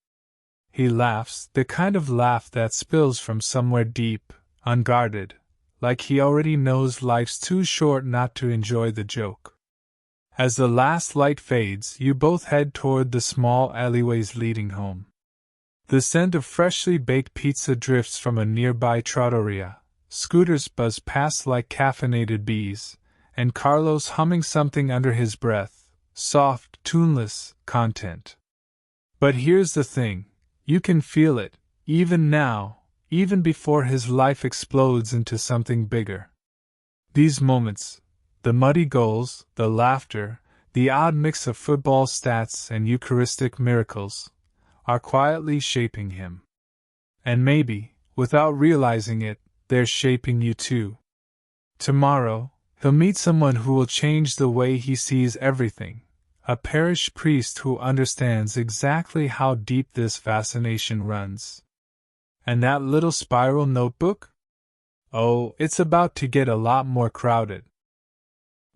He laughs, the kind of laugh that spills from somewhere deep, unguarded, like he already knows life's too short not to enjoy the joke. As the last light fades, you both head toward the small alleyways leading home. The scent of freshly baked pizza drifts from a nearby trattoria, scooters buzz past like caffeinated bees, and Carlo's humming something under his breath, soft, tuneless content. But here's the thing. You can feel it, even now, even before his life explodes into something bigger. These moments, the muddy goals, the laughter, the odd mix of football stats and Eucharistic miracles, are quietly shaping him. And maybe, without realizing it, they're shaping you too. Tomorrow, he'll meet someone who will change the way he sees everything. A parish priest who understands exactly how deep this fascination runs. And that little spiral notebook? Oh, it's about to get a lot more crowded.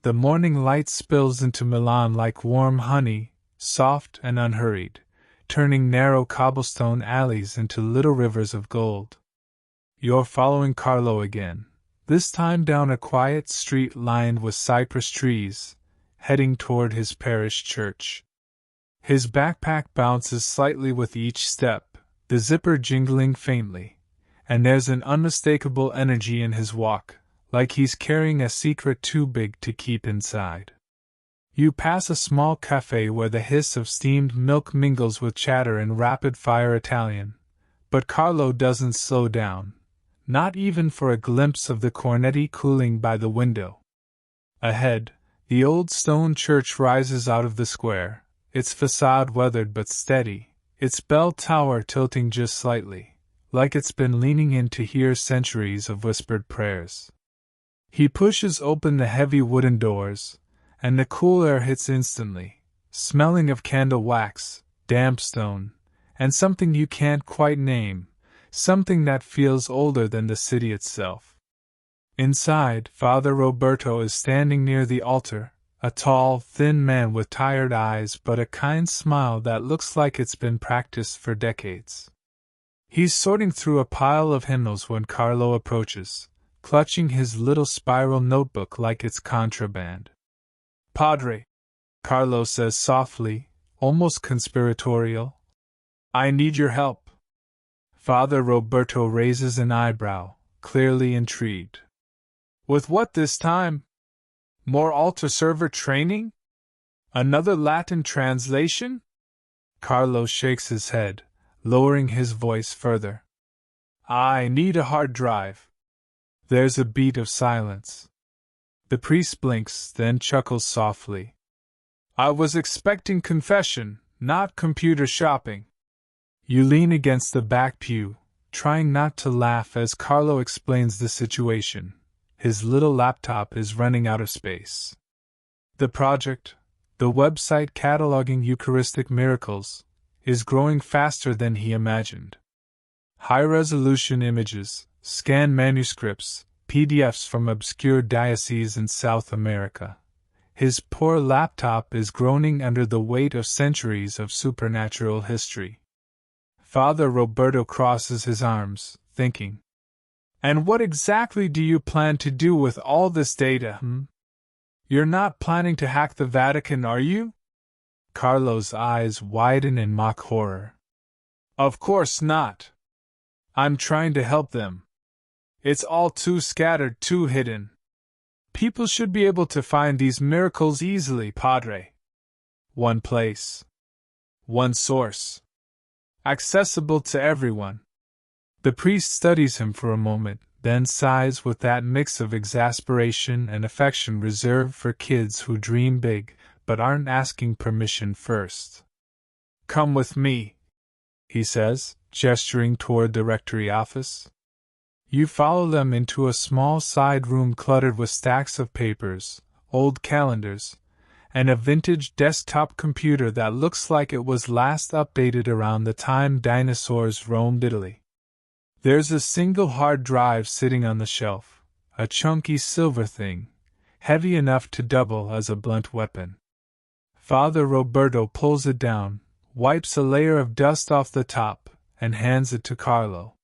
The morning light spills into Milan like warm honey, soft and unhurried, turning narrow cobblestone alleys into little rivers of gold. You're following Carlo again, this time down a quiet street lined with cypress trees, heading toward his parish church. His backpack bounces slightly with each step, the zipper jingling faintly, and there's an unmistakable energy in his walk, like he's carrying a secret too big to keep inside. You pass a small cafe where the hiss of steamed milk mingles with chatter in rapid-fire Italian, but Carlo doesn't slow down, not even for a glimpse of the cornetti cooling by the window. Ahead, the old stone church rises out of the square, its facade weathered but steady, its bell tower tilting just slightly, like it's been leaning in to hear centuries of whispered prayers. He pushes open the heavy wooden doors, and the cool air hits instantly, smelling of candle wax, damp stone, and something you can't quite name, something that feels older than the city itself. Inside, Father Roberto is standing near the altar, a tall, thin man with tired eyes but a kind smile that looks like it's been practiced for decades. He's sorting through a pile of hymnals when Carlo approaches, clutching his little spiral notebook like it's contraband. Padre, Carlo says softly, almost conspiratorial, I need your help. Father Roberto raises an eyebrow, clearly intrigued. With what this time? More altar server training? Another Latin translation? Carlo shakes his head, lowering his voice further. I need a hard drive. There's a beat of silence. The priest blinks, then chuckles softly. I was expecting confession, not computer shopping. You lean against the back pew, trying not to laugh as Carlo explains the situation. His little laptop is running out of space. The project, the website cataloging Eucharistic miracles, is growing faster than he imagined. High-resolution images, scanned manuscripts, PDFs from obscure dioceses in South America. His poor laptop is groaning under the weight of centuries of supernatural history. Father Roberto crosses his arms, thinking. And what exactly do you plan to do with all this data, You're not planning to hack the Vatican, are you? Carlo's eyes widen in mock horror. Of course not. I'm trying to help them. It's all too scattered, too hidden. People should be able to find these miracles easily, Padre. One place. One source. Accessible to everyone. The priest studies him for a moment, then sighs with that mix of exasperation and affection reserved for kids who dream big, but aren't asking permission first. Come with me, he says, gesturing toward the rectory office. You follow them into a small side room cluttered with stacks of papers, old calendars, and a vintage desktop computer that looks like it was last updated around the time dinosaurs roamed Italy. There's a single hard drive sitting on the shelf, a chunky silver thing, heavy enough to double as a blunt weapon. Father Roberto pulls it down, wipes a layer of dust off the top, and hands it to Carlo.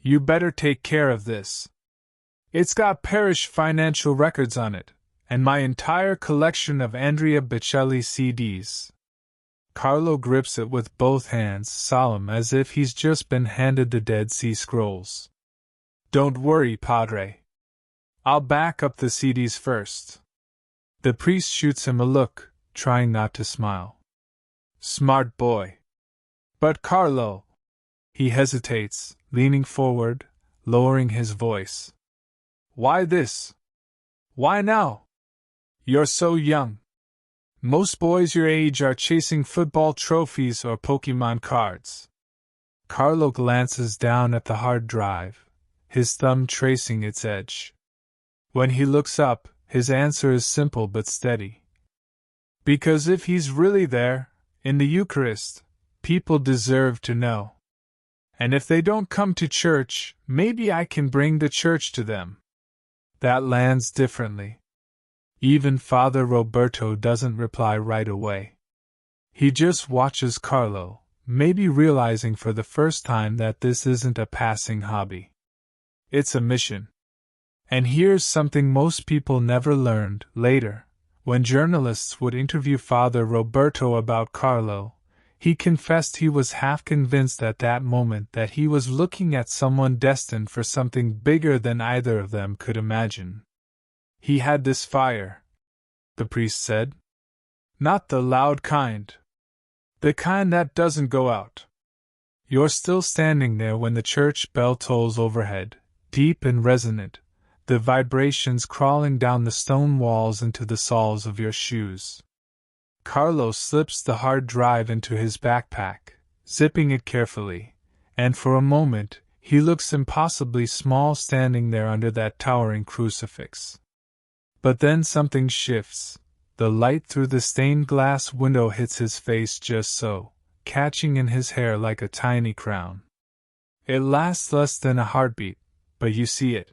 You better take care of this. It's got parish financial records on it, and my entire collection of Andrea Bocelli CDs. Carlo grips it with both hands, solemn as if he's just been handed the Dead Sea Scrolls. Don't worry, Padre. I'll back up the CDs first. The priest shoots him a look, trying not to smile. Smart boy. But Carlo... He hesitates, leaning forward, lowering his voice. Why this? Why now? You're so young. Most boys your age are chasing football trophies or Pokemon cards. Carlo glances down at the hard drive, his thumb tracing its edge. When he looks up, his answer is simple but steady. Because if he's really there, in the Eucharist, people deserve to know. And if they don't come to church, maybe I can bring the church to them. That lands differently. Even Father Roberto doesn't reply right away. He just watches Carlo, maybe realizing for the first time that this isn't a passing hobby. It's a mission. And here's something most people never learned later. When journalists would interview Father Roberto about Carlo, he confessed he was half convinced at that moment that he was looking at someone destined for something bigger than either of them could imagine. He had this fire, the priest said. Not the loud kind. The kind that doesn't go out. You're still standing there when the church bell tolls overhead, deep and resonant, the vibrations crawling down the stone walls into the soles of your shoes. Carlo slips the hard drive into his backpack, zipping it carefully, and for a moment he looks impossibly small standing there under that towering crucifix. But then something shifts. The light through the stained glass window hits his face just so, catching in his hair like a tiny crown. It lasts less than a heartbeat, but you see it.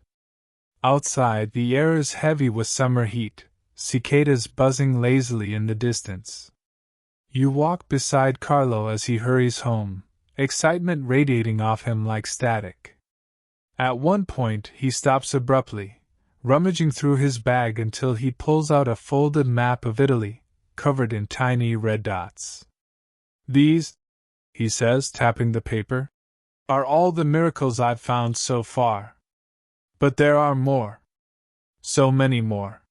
Outside, the air is heavy with summer heat, cicadas buzzing lazily in the distance. You walk beside Carlo as he hurries home, excitement radiating off him like static. At one point, he stops abruptly, rummaging through his bag until he pulls out a folded map of Italy, covered in tiny red dots. These, he says, tapping the paper, are all the miracles I've found so far. But there are more. So many more.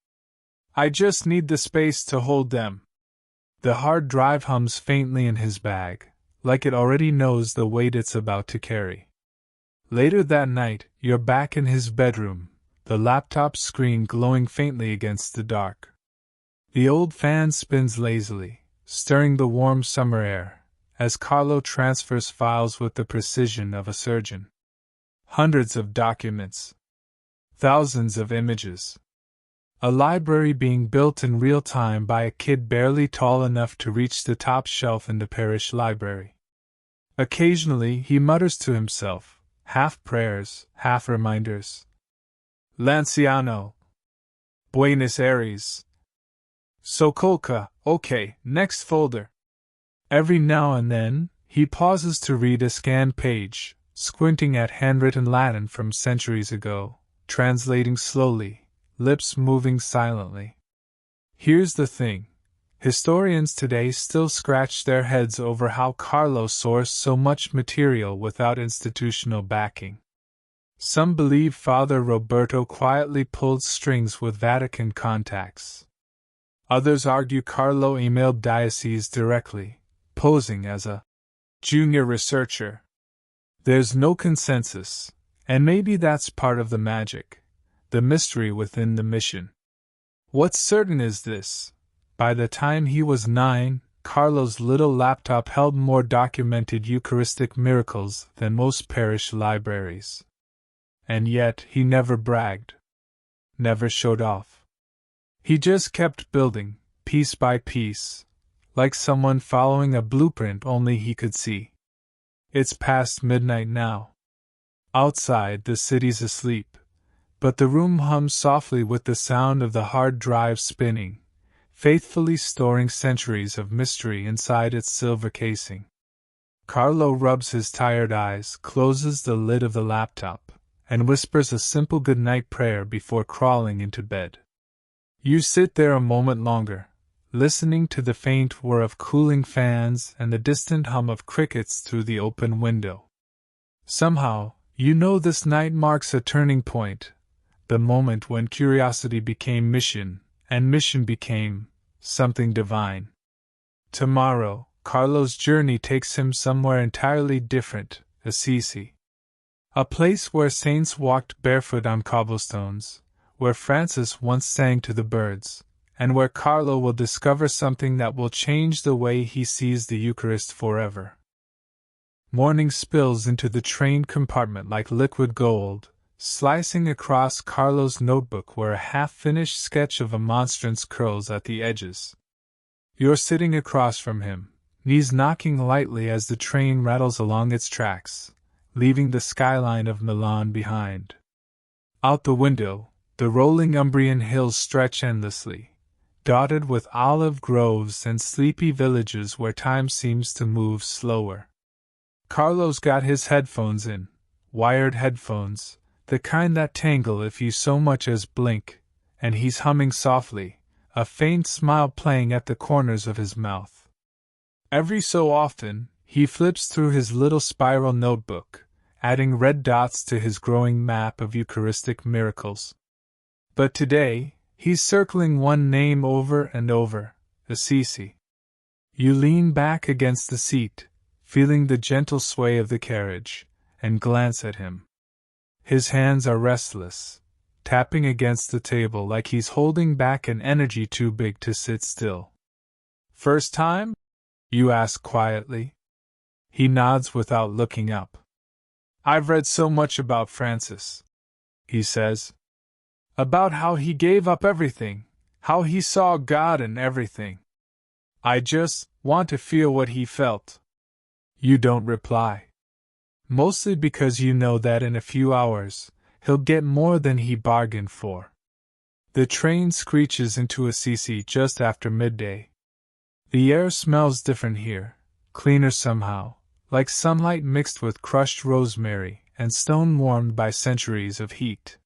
I just need the space to hold them. The hard drive hums faintly in his bag, like it already knows the weight it's about to carry. Later that night, you're back in his bedroom, the laptop screen glowing faintly against the dark. The old fan spins lazily, stirring the warm summer air, as Carlo transfers files with the precision of a surgeon. Hundreds of documents. Thousands of images. A library being built in real time by a kid barely tall enough to reach the top shelf in the parish library. Occasionally he mutters to himself, half prayers, half reminders. Lanciano. Buenos Aires. Sokolka, okay, next folder. Every now and then, he pauses to read a scanned page, squinting at handwritten Latin from centuries ago, translating slowly, lips moving silently. Here's the thing. Historians today still scratch their heads over how Carlo sourced so much material without institutional backing. Some believe Father Roberto quietly pulled strings with Vatican contacts. Others argue Carlo emailed dioceses directly, posing as a junior researcher. There's no consensus, and maybe that's part of the magic, the mystery within the mission. What's certain is this: by the time he was 9, Carlo's little laptop held more documented Eucharistic miracles than most parish libraries. And yet he never bragged, never showed off. He just kept building, piece by piece, like someone following a blueprint only he could see. It's past midnight now. Outside, the city's asleep, but the room hums softly with the sound of the hard drive spinning, faithfully storing centuries of mystery inside its silver casing. Carlo rubs his tired eyes, closes the lid of the laptop, and whispers a simple good-night prayer before crawling into bed. You sit there a moment longer, listening to the faint whir of cooling fans and the distant hum of crickets through the open window. Somehow, you know this night marks a turning point, the moment when curiosity became mission, and mission became something divine. Tomorrow, Carlo's journey takes him somewhere entirely different, Assisi. A place where saints walked barefoot on cobblestones, where Francis once sang to the birds, and where Carlo will discover something that will change the way he sees the Eucharist forever. Morning spills into the train compartment like liquid gold, slicing across Carlo's notebook where a half-finished sketch of a monstrance curls at the edges. You're sitting across from him, knees knocking lightly as the train rattles along its tracks, leaving the skyline of Milan behind. Out the window, the rolling Umbrian hills stretch endlessly, dotted with olive groves and sleepy villages where time seems to move slower. Carlo's got his headphones in, wired headphones, the kind that tangle if you so much as blink, and he's humming softly, a faint smile playing at the corners of his mouth. Every so often, he flips through his little spiral notebook, adding red dots to his growing map of Eucharistic miracles. But today, he's circling one name over and over, Assisi. You lean back against the seat, feeling the gentle sway of the carriage, and glance at him. His hands are restless, tapping against the table like he's holding back an energy too big to sit still. First time? You ask quietly. He nods without looking up. I've read so much about Francis, he says. About how he gave up everything, how he saw God in everything. I just want to feel what he felt. You don't reply. Mostly because you know that in a few hours, he'll get more than he bargained for. The train screeches into Assisi just after midday. The air smells different here, cleaner somehow, like sunlight mixed with crushed rosemary and stone warmed by centuries of heat.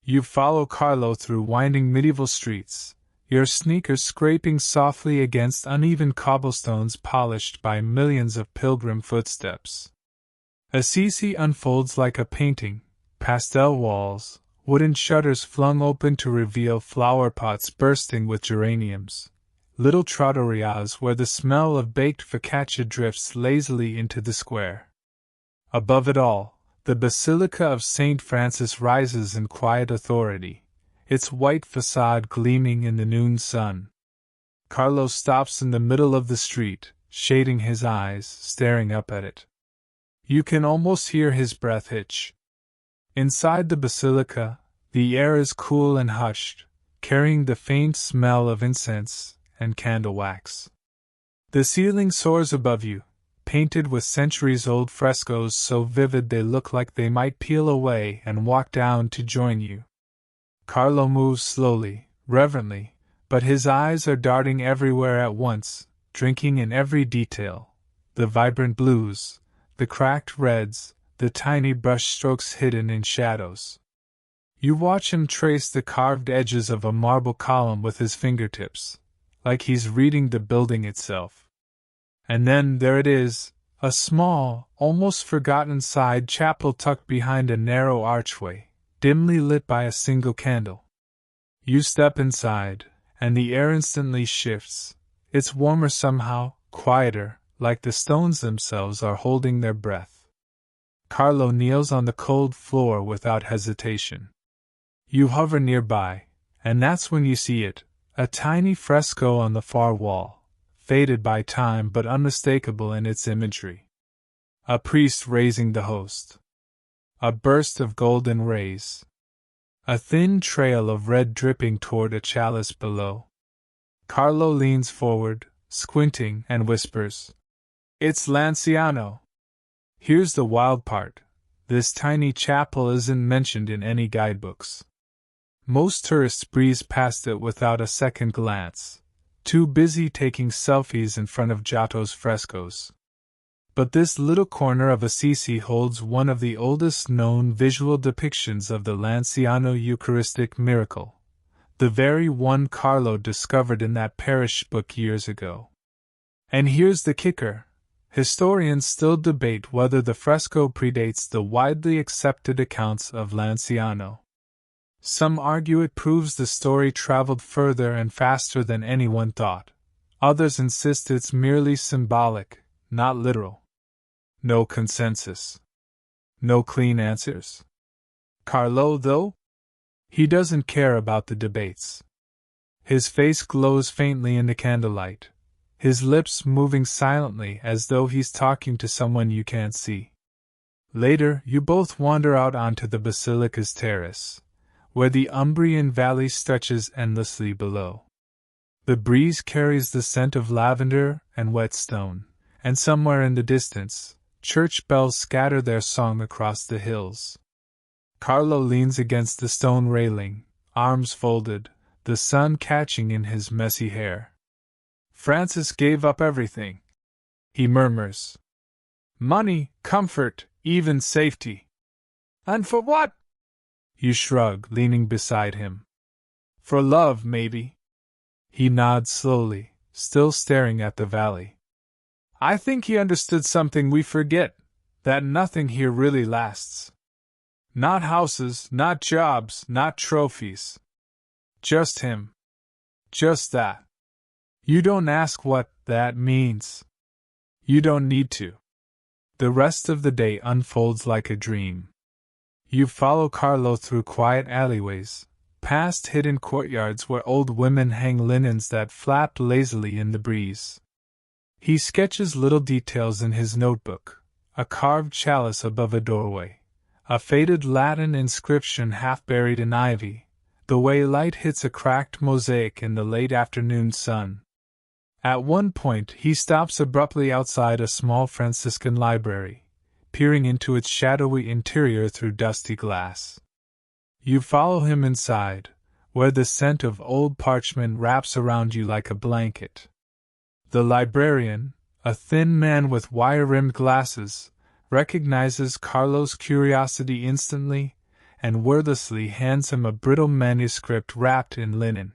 You follow Carlo through winding medieval streets, your sneakers scraping softly against uneven cobblestones polished by millions of pilgrim footsteps. Assisi unfolds like a painting, pastel walls, wooden shutters flung open to reveal flower pots bursting with geraniums, little trattorias where the smell of baked focaccia drifts lazily into the square. Above it all, The Basilica of St. Francis rises in quiet authority, its white facade gleaming in the noon sun. Carlo stops in the middle of the street, shading his eyes, staring up at it. You can almost hear his breath hitch. Inside the basilica, the air is cool and hushed, carrying the faint smell of incense and candle wax. The ceiling soars above you, painted with centuries-old frescoes so vivid they look like they might peel away and walk down to join you. Carlo moves slowly, reverently, but his eyes are darting everywhere at once, drinking in every detail: the vibrant blues, the cracked reds, the tiny brushstrokes hidden in shadows. You watch him trace the carved edges of a marble column with his fingertips, like he's reading the building itself. And then there it is, a small, almost forgotten side chapel tucked behind a narrow archway, dimly lit by a single candle. You step inside, and the air instantly shifts. It's warmer somehow, quieter, like the stones themselves are holding their breath. Carlo kneels on the cold floor without hesitation. You hover nearby, and that's when you see it, a tiny fresco on the far wall, faded by time but unmistakable in its imagery. A priest raising the host. A burst of golden rays. A thin trail of red dripping toward a chalice below. Carlo leans forward, squinting, and whispers, "It's Lanciano." Here's the wild part: this tiny chapel isn't mentioned in any guidebooks. Most tourists breeze past it without a second glance, too busy taking selfies in front of Giotto's frescoes. But this little corner of Assisi holds one of the oldest known visual depictions of the Lanciano Eucharistic miracle, the very one Carlo discovered in that parish book years ago. And here's the kicker: historians still debate whether the fresco predates the widely accepted accounts of Lanciano. Some argue it proves the story traveled further and faster than anyone thought. Others insist it's merely symbolic, not literal. No consensus. No clean answers. Carlo, though? He doesn't care about the debates. His face glows faintly in the candlelight, his lips moving silently as though he's talking to someone you can't see. Later, you both wander out onto the basilica's terrace, where the Umbrian Valley stretches endlessly below. The breeze carries the scent of lavender and wet stone, and somewhere in the distance, church bells scatter their song across the hills. Carlo leans against the stone railing, arms folded, the sun catching in his messy hair. "Francis gave up everything," he murmurs. "Money, comfort, even safety." "And for what?" You shrug, leaning beside him. "For love, maybe." He nods slowly, still staring at the valley. "I think he understood something we forget, that nothing here really lasts. Not houses, not jobs, not trophies. Just him. Just that. You don't ask what that means. You don't need to." The rest of the day unfolds like a dream. You follow Carlo through quiet alleyways, past hidden courtyards where old women hang linens that flap lazily in the breeze. He sketches little details in his notebook: a carved chalice above a doorway, a faded Latin inscription half buried in ivy, the way light hits a cracked mosaic in the late afternoon sun. At one point he stops abruptly outside a small Franciscan library, peering into its shadowy interior through dusty glass. You follow him inside, where the scent of old parchment wraps around you like a blanket. The librarian, a thin man with wire-rimmed glasses, recognizes Carlo's curiosity instantly, and wordlessly hands him a brittle manuscript wrapped in linen.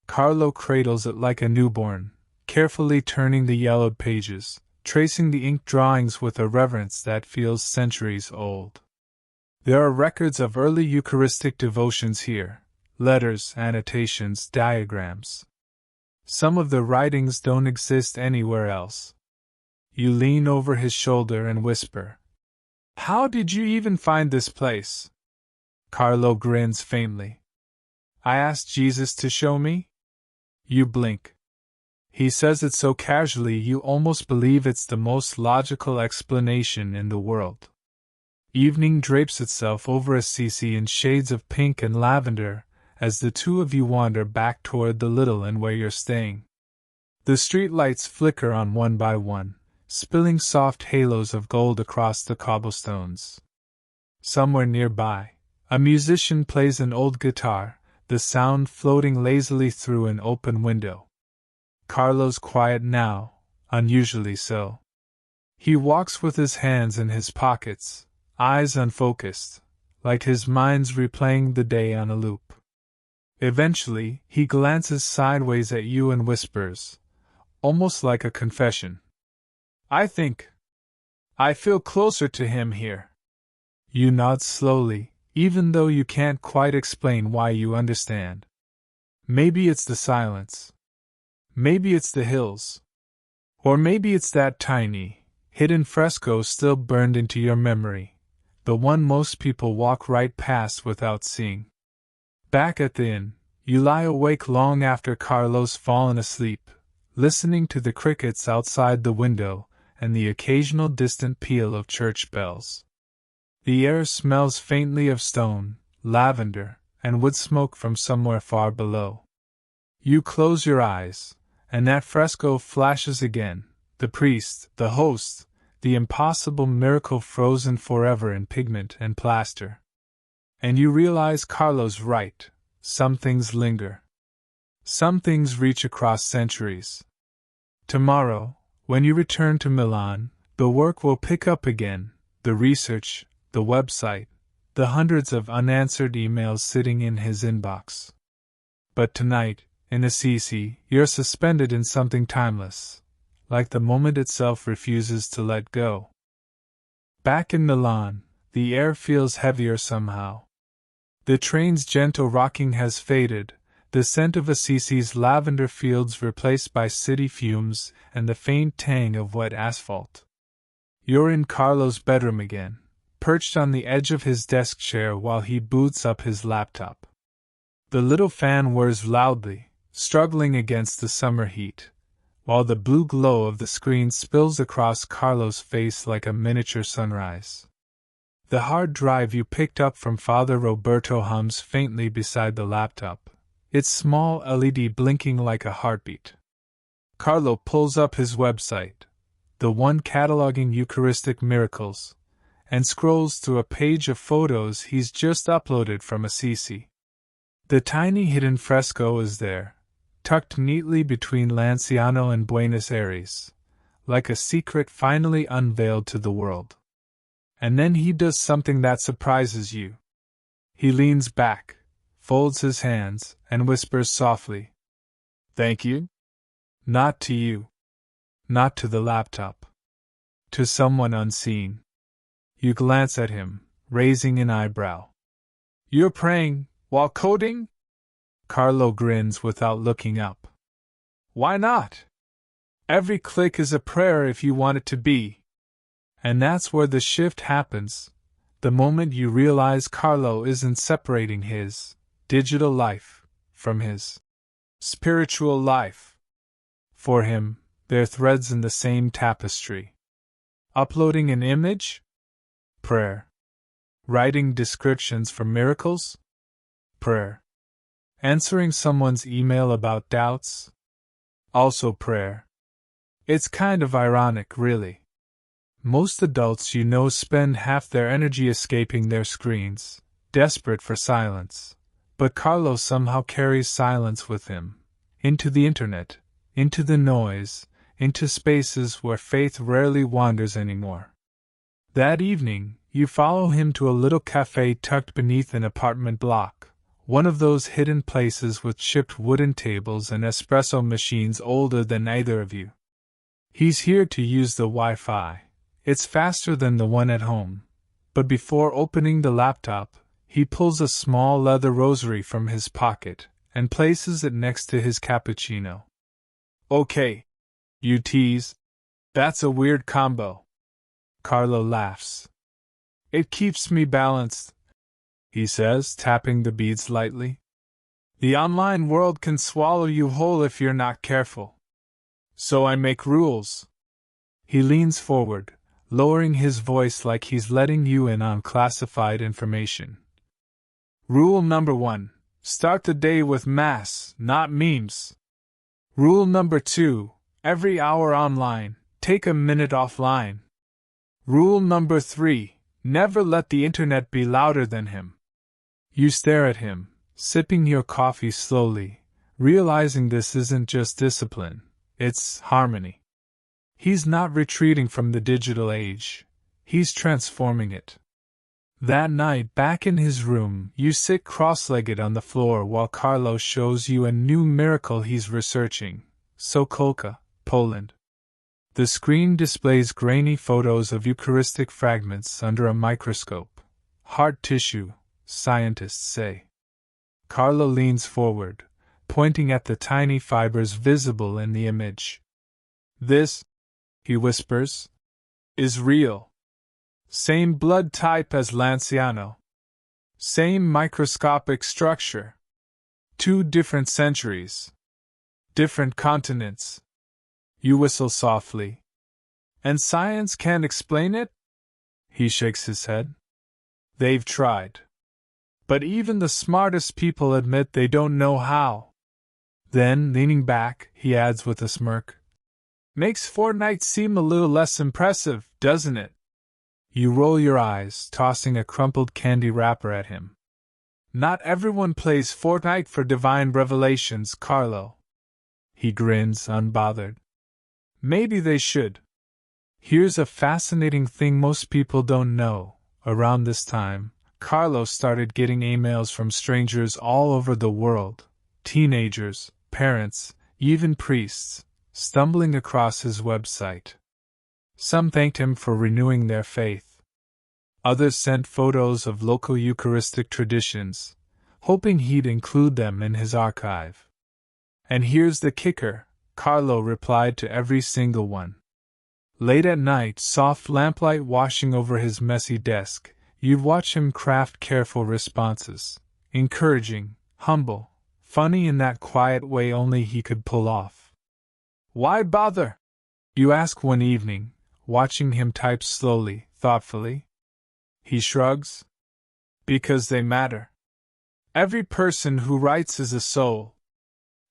Carlo cradles it like a newborn, carefully turning the yellowed pages, tracing the ink drawings with a reverence that feels centuries old. There are records of early Eucharistic devotions here, letters, annotations, diagrams. Some of the writings don't exist anywhere else. You lean over his shoulder and whisper, How did you even find this place? Carlo grins faintly. I asked Jesus to show me? You blink. He says it so casually you almost believe it's the most logical explanation in the world. Evening drapes itself over Assisi in shades of pink and lavender as the two of you wander back toward the Little Inn where you're staying. The street lights flicker on one by one, spilling soft halos of gold across the cobblestones. Somewhere nearby, a musician plays an old guitar, the sound floating lazily through an open window. Carlo's quiet now, unusually so. He walks with his hands in his pockets, eyes unfocused, like his mind's replaying the day on a loop. Eventually, he glances sideways at you and whispers, almost like a confession. I feel closer to him here. You nod slowly, even though you can't quite explain why you understand. Maybe it's the silence. Maybe it's the hills. Or maybe it's that tiny, hidden fresco still burned into your memory, the one most people walk right past without seeing. Back at the inn, you lie awake long after Carlo's fallen asleep, listening to the crickets outside the window and the occasional distant peal of church bells. The air smells faintly of stone, lavender, and wood smoke from somewhere far below. You close your eyes, and that fresco flashes again, the priest, the host, the impossible miracle frozen forever in pigment and plaster. And you realize Carlo's right, some things linger. Some things reach across centuries. Tomorrow, when you return to Milan, the work will pick up again, the research, the website, the hundreds of unanswered emails sitting in his inbox. But tonight, in Assisi, you're suspended in something timeless, like the moment itself refuses to let go. Back in Milan, the air feels heavier somehow. The train's gentle rocking has faded, the scent of Assisi's lavender fields replaced by city fumes and the faint tang of wet asphalt. You're in Carlo's bedroom again, perched on the edge of his desk chair while he boots up his laptop. The little fan whirs loudly, struggling against the summer heat, while the blue glow of the screen spills across Carlo's face like a miniature sunrise. The hard drive you picked up from Father Roberto hums faintly beside the laptop, its small LED blinking like a heartbeat. Carlo pulls up his website, the one cataloging Eucharistic miracles, and scrolls through a page of photos he's just uploaded from Assisi. The tiny hidden fresco is there, tucked neatly between Lanciano and Buenos Aires, like a secret finally unveiled to the world. And then he does something that surprises you. He leans back, folds his hands, and whispers softly, "Thank you?" Not to you. Not to the laptop. To someone unseen. You glance at him, raising an eyebrow. "You're praying, while coding?" Carlo grins without looking up. "Why not? Every click is a prayer if you want it to be." And that's where the shift happens, the moment you realize Carlo isn't separating his digital life from his spiritual life. For him, they're threads in the same tapestry. Uploading an image? Prayer. Writing descriptions for miracles? Prayer. Answering someone's email about doubts? Also prayer. It's kind of ironic, really. Most adults you know spend half their energy escaping their screens, desperate for silence. But Carlo somehow carries silence with him, into the internet, into the noise, into spaces where faith rarely wanders anymore. That evening, you follow him to a little cafe tucked beneath an apartment block, one of those hidden places with chipped wooden tables and espresso machines older than either of you. He's here to use the Wi-Fi. It's faster than the one at home. But before opening the laptop, he pulls a small leather rosary from his pocket and places it next to his cappuccino. "Okay," you tease. "That's a weird combo." Carlo laughs. It keeps me balanced, he says, tapping the beads lightly. The online world can swallow you whole if you're not careful. So I make rules. He leans forward, lowering his voice like he's letting you in on classified information. Rule number 1. Start the day with Mass, not memes. Rule number 2. Every hour online, take a minute offline. Rule number 3. Never let the internet be louder than him. You stare at him, sipping your coffee slowly, realizing this isn't just discipline, it's harmony. He's not retreating from the digital age, he's transforming it. That night, back in his room, you sit cross-legged on the floor while Carlo shows you a new miracle he's researching, Sokolka, Poland. The screen displays grainy photos of Eucharistic fragments under a microscope. Heart tissue, scientists say. Carlo leans forward, pointing at the tiny fibers visible in the image. This, he whispers, is real. Same blood type as Lanciano. Same microscopic structure. 2 different centuries. Different continents. You whistle softly. And science can't explain it? He shakes his head. They've tried. But even the smartest people admit they don't know how. Then, leaning back, he adds with a smirk. Makes Fortnite seem a little less impressive, doesn't it? You roll your eyes, tossing a crumpled candy wrapper at him. Not everyone plays Fortnite for divine revelations, Carlo. He grins, unbothered. Maybe they should. Here's a fascinating thing most people don't know. Around this time, Carlo started getting emails from strangers all over the world. Teenagers, parents, even priests, stumbling across his website. Some thanked him for renewing their faith. Others sent photos of local Eucharistic traditions, hoping he'd include them in his archive. And here's the kicker, Carlo replied to every single one. Late at night, soft lamplight washing over his messy desk, you'd watch him craft careful responses, encouraging, humble, funny in that quiet way only he could pull off. Why bother? You ask one evening, watching him type slowly, thoughtfully. He shrugs. Because they matter. Every person who writes is a soul.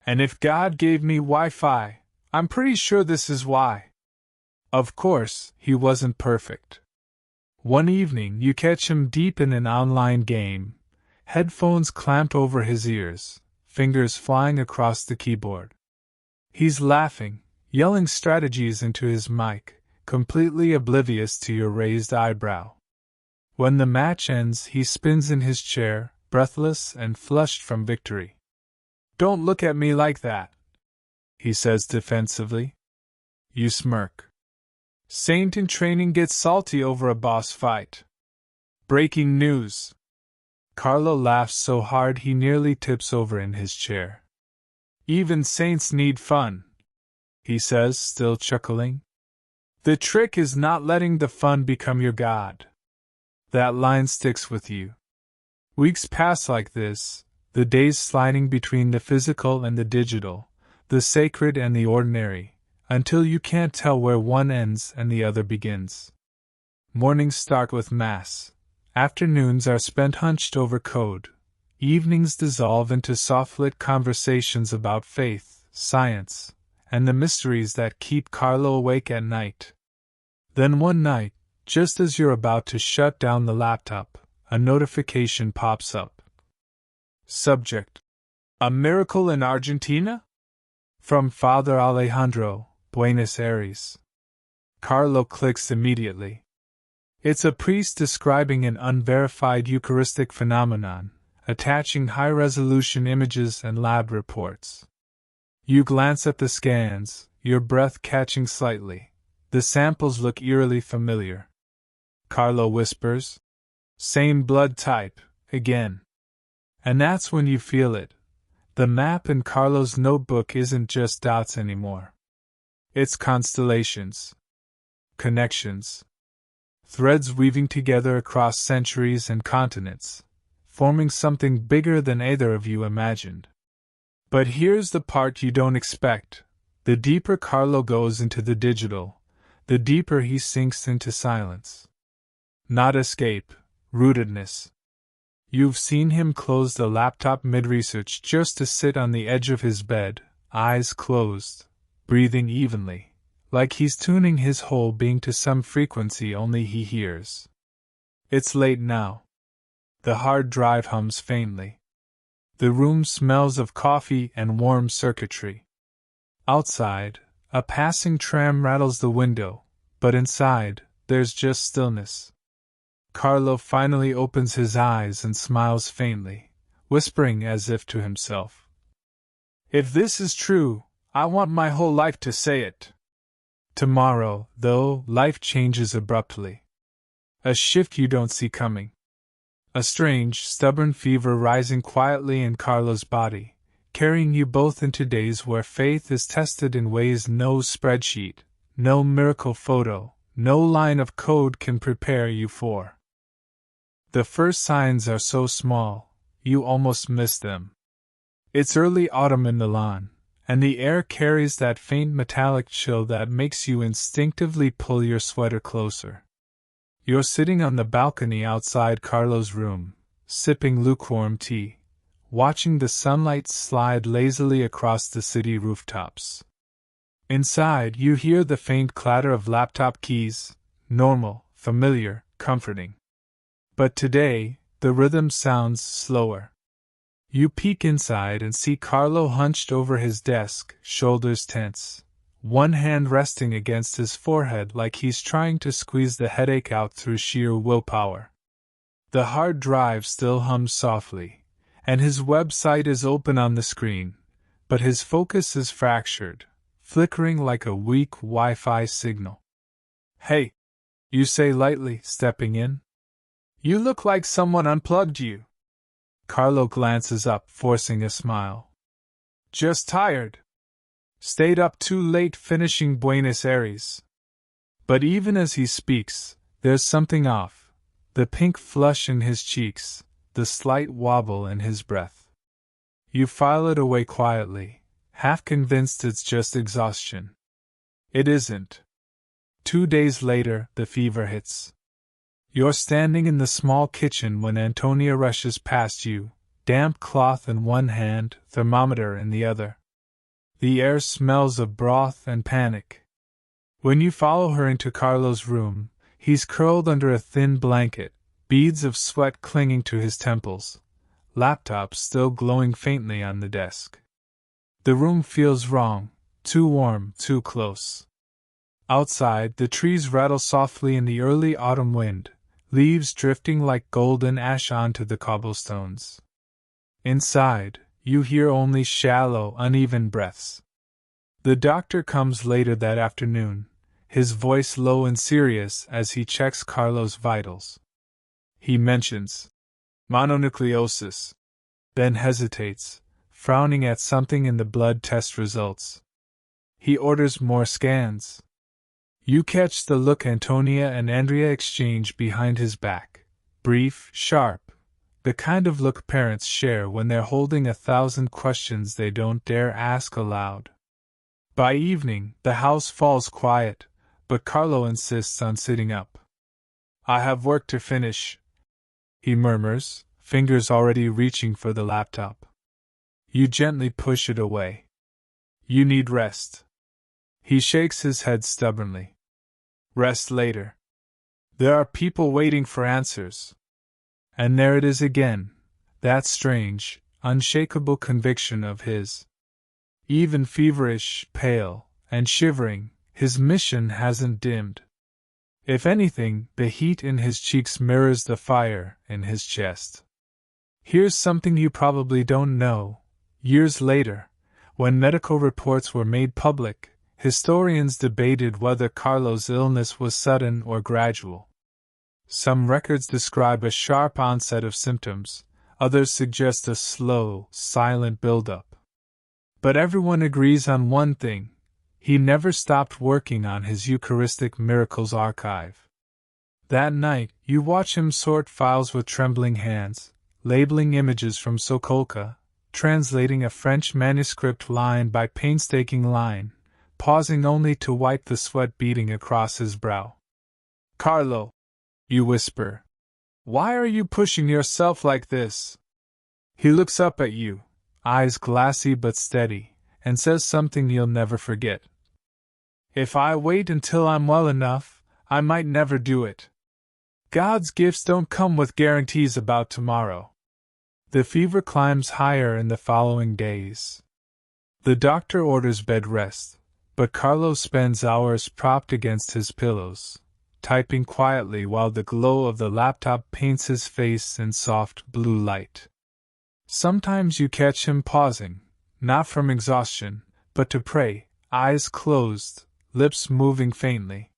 And if God gave me Wi-Fi, I'm pretty sure this is why. Of course, he wasn't perfect. One evening you catch him deep in an online game, headphones clamped over his ears, fingers flying across the keyboard. He's laughing, yelling strategies into his mic, completely oblivious to your raised eyebrow. When the match ends, he spins in his chair, breathless and flushed from victory. Don't look at me like that, he says defensively. You smirk. Saint in training gets salty over a boss fight. Breaking news. Carlo laughs so hard he nearly tips over in his chair. Even saints need fun, he says, still chuckling. The trick is not letting the fun become your god. That line sticks with you. Weeks pass like this, the days sliding between the physical and the digital, the sacred and the ordinary, until you can't tell where one ends and the other begins. Mornings start with Mass. Afternoons are spent hunched over code. Evenings dissolve into soft-lit conversations about faith, science, and the mysteries that keep Carlo awake at night. Then one night, just as you're about to shut down the laptop, a notification pops up. Subject: A miracle in Argentina? From Father Alejandro, Buenos Aires. Carlo clicks immediately. It's a priest describing an unverified Eucharistic phenomenon, attaching high-resolution images and lab reports. You glance at the scans, your breath catching slightly. The samples look eerily familiar. Carlo whispers, "Same blood type, again." And that's when you feel it. The map in Carlo's notebook isn't just dots anymore. It's constellations. Connections. threads weaving together across centuries and continents, forming something bigger than either of you imagined. But here's the part you don't expect. The deeper Carlo goes into the digital, the deeper he sinks into silence. Not escape, rootedness. You've seen him close the laptop mid-research just to sit on the edge of his bed, eyes closed, breathing evenly, like he's tuning his whole being to some frequency only he hears. It's late now. The hard drive hums faintly. The room smells of coffee and warm circuitry. Outside, a passing tram rattles the window, but inside, there's just stillness. Carlo finally opens his eyes and smiles faintly, whispering as if to himself. If this is true, I want my whole life to say it. Tomorrow, though, life changes abruptly. A shift you don't see coming. A strange, stubborn fever rising quietly in Carlo's body, carrying you both into days where faith is tested in ways no spreadsheet, no miracle photo, no line of code can prepare you for. The first signs are so small, you almost miss them. It's early autumn in Milan, and the air carries that faint metallic chill that makes you instinctively pull your sweater closer. You're sitting on the balcony outside Carlo's room, sipping lukewarm tea, watching the sunlight slide lazily across the city rooftops. Inside, you hear the faint clatter of laptop keys, normal, familiar, comforting. But today, the rhythm sounds slower. You peek inside and see Carlo hunched over his desk, shoulders tense, one hand resting against his forehead like he's trying to squeeze the headache out through sheer willpower. The hard drive still hums softly, and his website is open on the screen, but his focus is fractured, flickering like a weak Wi-Fi signal. Hey, you say lightly, stepping in. You look like someone unplugged you. Carlo glances up, forcing a smile. Just tired. Stayed up too late finishing Buenos Aires. But even as he speaks, there's something off. The pink flush in his cheeks, the slight wobble in his breath. You file it away quietly, half convinced it's just exhaustion. It isn't. 2 days later, the fever hits. You're standing in the small kitchen when Antonia rushes past you, damp cloth in one hand, thermometer in the other. The air smells of broth and panic. When you follow her into Carlo's room, he's curled under a thin blanket, beads of sweat clinging to his temples, laptop still glowing faintly on the desk. The room feels wrong, too warm, too close. Outside, the trees rattle softly in the early autumn wind, leaves drifting like golden ash onto the cobblestones. Inside, you hear only shallow, uneven breaths. The doctor comes later that afternoon, his voice low and serious as he checks Carlo's vitals. He mentions mononucleosis, then hesitates, frowning at something in the blood test results. He orders more scans. You catch the look Antonia and Andrea exchange behind his back, brief, sharp, the kind of look parents share when they're holding 1,000 questions they don't dare ask aloud. By evening, the house falls quiet, but Carlo insists on sitting up. I have work to finish, he murmurs, fingers already reaching for the laptop. You gently push it away. You need rest. He shakes his head stubbornly. Rest later. There are people waiting for answers. And there it is again, that strange, unshakable conviction of his. Even feverish, pale, and shivering, his mission hasn't dimmed. If anything, the heat in his cheeks mirrors the fire in his chest. Here's something you probably don't know. Years later, when medical reports were made public, historians debated whether Carlo's illness was sudden or gradual. Some records describe a sharp onset of symptoms, others suggest a slow, silent buildup. But everyone agrees on one thing: he never stopped working on his Eucharistic Miracles archive. That night, you watch him sort files with trembling hands, labeling images from Sokolka, translating a French manuscript line by painstaking line, pausing only to wipe the sweat beading across his brow. Carlo, you whisper. Why are you pushing yourself like this? He looks up at you, eyes glassy but steady, and says something you'll never forget. If I wait until I'm well enough, I might never do it. God's gifts don't come with guarantees about tomorrow. The fever climbs higher in the following days. The doctor orders bed rest, but Carlo spends hours propped against his pillows, typing quietly while the glow of the laptop paints his face in soft blue light. Sometimes you catch him pausing, not from exhaustion, but to pray, eyes closed, lips moving faintly.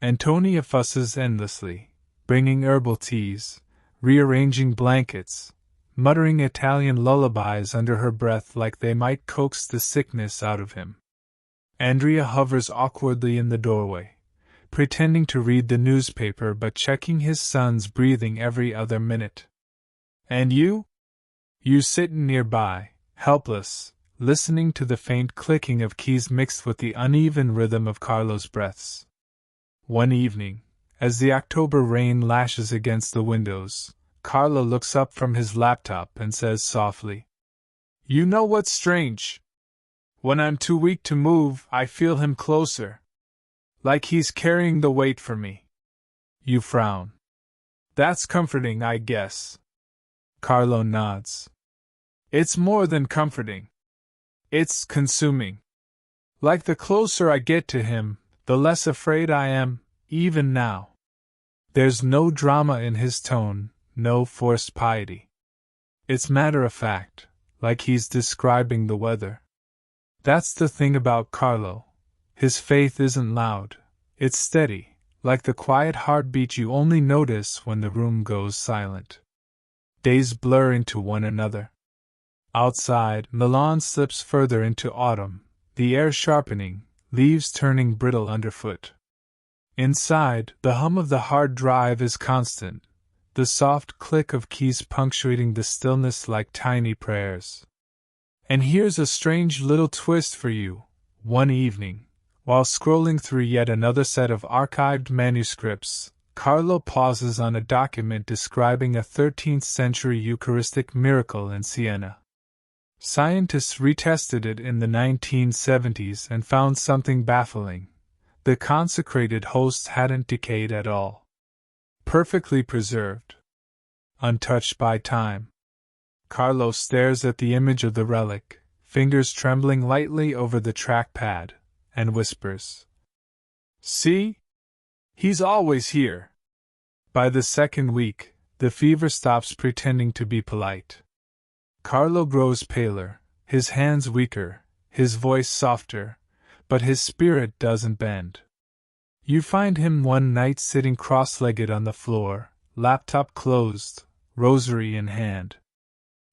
Antonia fusses endlessly, bringing herbal teas, rearranging blankets, muttering Italian lullabies under her breath like they might coax the sickness out of him. Andrea hovers awkwardly in the doorway, pretending to read the newspaper but checking his son's breathing every other minute. And you? You sit nearby, helpless, listening to the faint clicking of keys mixed with the uneven rhythm of Carlo's breaths. One evening, as the October rain lashes against the windows, Carlo looks up from his laptop and says softly, "You know what's strange? When I'm too weak to move, I feel him closer. Like he's carrying the weight for me." You frown. "That's comforting, I guess." Carlo nods. "It's more than comforting. It's consuming. Like the closer I get to him, the less afraid I am, even now." There's no drama in his tone, no forced piety. It's matter of fact, like he's describing the weather. That's the thing about Carlo. His faith isn't loud, it's steady, like the quiet heartbeat you only notice when the room goes silent. Days blur into one another. Outside, Milan slips further into autumn, the air sharpening, leaves turning brittle underfoot. Inside, the hum of the hard drive is constant, the soft click of keys punctuating the stillness like tiny prayers. And here's a strange little twist for you. One evening, while scrolling through yet another set of archived manuscripts, Carlo pauses on a document describing a 13th century Eucharistic miracle in Siena. Scientists retested it in the 1970s and found something baffling. The consecrated hosts hadn't decayed at all. Perfectly preserved. Untouched by time. Carlo stares at the image of the relic, fingers trembling lightly over the trackpad, and whispers, "See? He's always here." By the second week, the fever stops pretending to be polite. Carlo grows paler, his hands weaker, his voice softer, but his spirit doesn't bend. You find him one night sitting cross-legged on the floor, laptop closed, rosary in hand.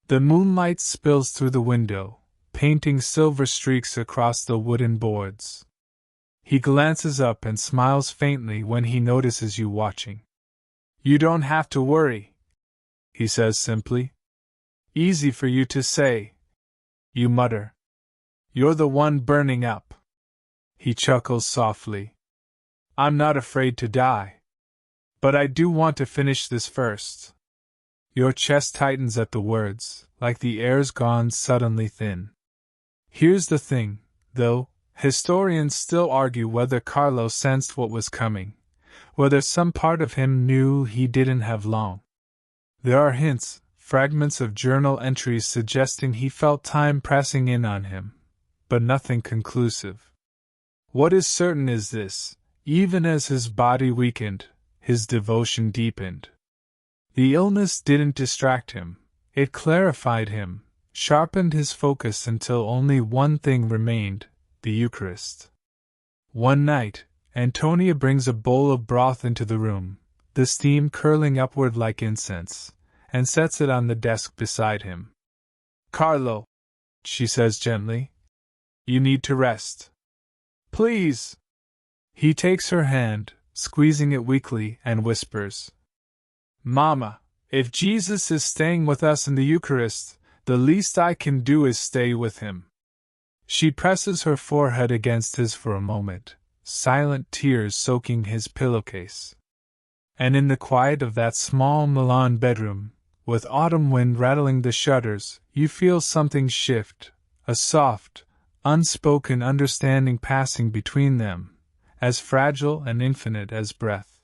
The moonlight spills through the window, painting silver streaks across the wooden boards. He glances up and smiles faintly when he notices you watching. "You don't have to worry," he says simply. "Easy for you to say." You mutter. "You're the one burning up." He chuckles softly. "I'm not afraid to die. But I do want to finish this first." Your chest tightens at the words, like the air's gone suddenly thin. Here's the thing, though, historians still argue whether Carlo sensed what was coming, whether some part of him knew he didn't have long. There are hints, fragments of journal entries suggesting he felt time pressing in on him, but nothing conclusive. What is certain is this: even as his body weakened, his devotion deepened. The illness didn't distract him, it clarified him, sharpened his focus until only one thing remained: the Eucharist. One night, Antonia brings a bowl of broth into the room, the steam curling upward like incense, and sets it on the desk beside him. "Carlo," she says gently, "you need to rest. Please." He takes her hand, squeezing it weakly, and whispers, "Mama, if Jesus is staying with us in the Eucharist, the least I can do is stay with him." She presses her forehead against his for a moment, silent tears soaking his pillowcase. And in the quiet of that small Milan bedroom, with autumn wind rattling the shutters, you feel something shift, a soft, unspoken understanding passing between them, as fragile and infinite as breath.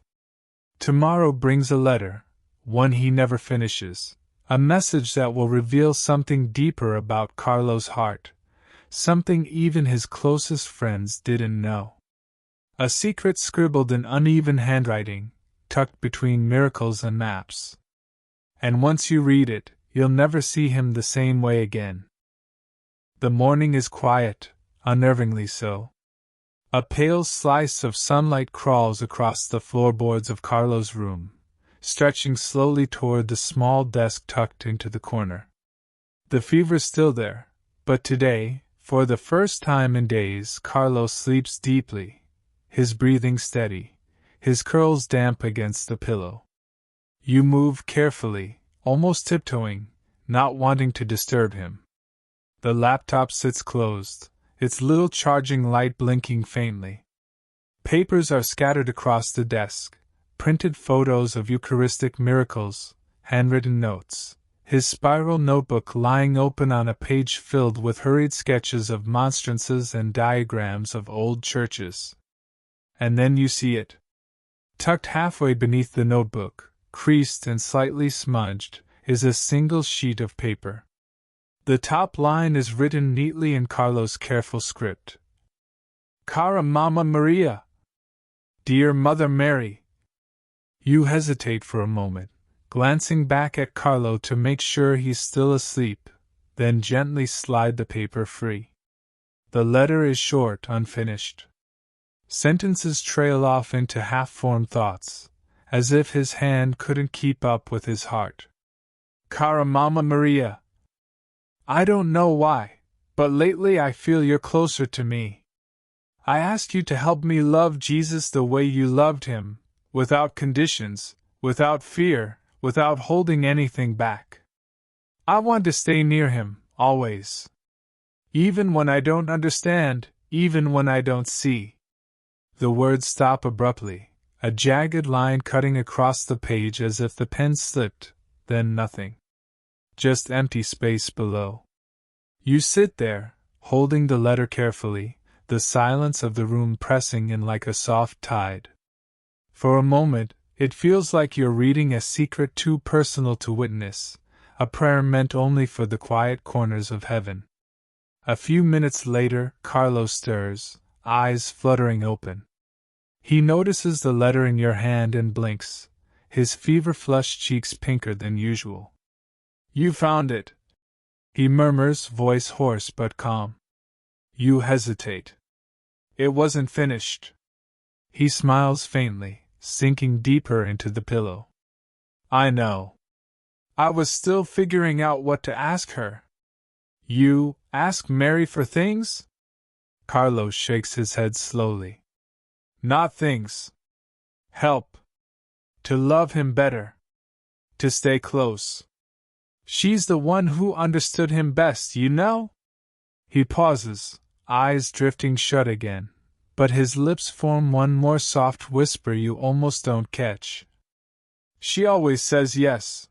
Tomorrow brings a letter, one he never finishes, a message that will reveal something deeper about Carlo's heart, something even his closest friends didn't know. A secret scribbled in uneven handwriting, tucked between miracles and maps. And once you read it, you'll never see him the same way again. The morning is quiet, unnervingly so. A pale slice of sunlight crawls across the floorboards of Carlo's room, stretching slowly toward the small desk tucked into the corner. The fever's still there, but today, for the first time in days, Carlo sleeps deeply, his breathing steady, his curls damp against the pillow. You move carefully, almost tiptoeing, not wanting to disturb him. The laptop sits closed, its little charging light blinking faintly. Papers are scattered across the desk, printed photos of Eucharistic miracles, handwritten notes, his spiral notebook lying open on a page filled with hurried sketches of monstrances and diagrams of old churches. And then you see it. Tucked halfway beneath the notebook, creased and slightly smudged, is a single sheet of paper. The top line is written neatly in Carlo's careful script. "Cara Mamma Maria. Dear Mother Mary." You hesitate for a moment, glancing back at Carlo to make sure he's still asleep, then gently slide the paper free. The letter is short, unfinished. Sentences trail off into half-formed thoughts, as if his hand couldn't keep up with his heart. "Cara Mamma Maria. I don't know why, but lately I feel you're closer to me. I ask you to help me love Jesus the way you loved him, without conditions, without fear, without holding anything back. I want to stay near him, always. Even when I don't understand, even when I don't see." The words stop abruptly, a jagged line cutting across the page as if the pen slipped, then nothing. Just empty space below. You sit there, holding the letter carefully, the silence of the room pressing in like a soft tide. For a moment, it feels like you're reading a secret too personal to witness, a prayer meant only for the quiet corners of heaven. A few minutes later, Carlo stirs, eyes fluttering open. He notices the letter in your hand and blinks, his fever-flushed cheeks pinker than usual. "You found it," he murmurs, voice hoarse but calm. You hesitate. "It wasn't finished." He smiles faintly, sinking deeper into the pillow. "I know. I was still figuring out what to ask her." "You ask Mary for things?" Carlo shakes his head slowly. "Not things. Help. To love him better. To stay close. She's the one who understood him best, you know?" He pauses, eyes drifting shut again, but his lips form one more soft whisper you almost don't catch. "She always says yes."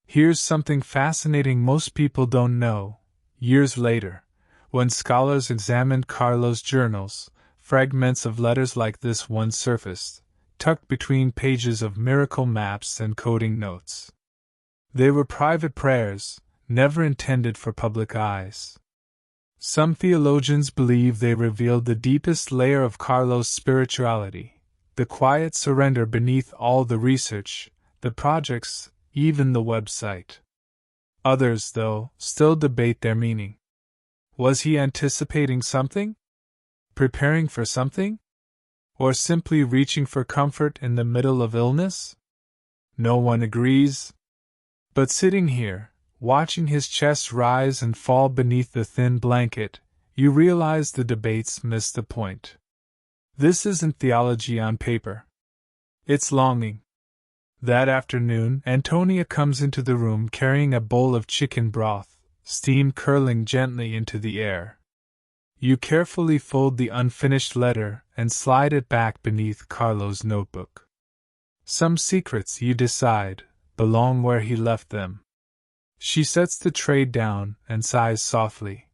Here's something fascinating most people don't know. Years later, when scholars examined Carlo's journals, fragments of letters like this one surfaced, tucked between pages of miracle maps and coding notes. They were private prayers, never intended for public eyes. Some theologians believe they revealed the deepest layer of Carlo's spirituality, the quiet surrender beneath all the research, the projects, even the website. Others, though, still debate their meaning. Was he anticipating something? Preparing for something? Or simply reaching for comfort in the middle of illness? No one agrees. But sitting here, watching his chest rise and fall beneath the thin blanket, you realize the debates miss the point. This isn't theology on paper. It's longing. That afternoon, Antonia comes into the room carrying a bowl of chicken broth, steam curling gently into the air. You carefully fold the unfinished letter and slide it back beneath Carlo's notebook. Some secrets, you decide, belong where he left them. She sets the tray down and sighs softly,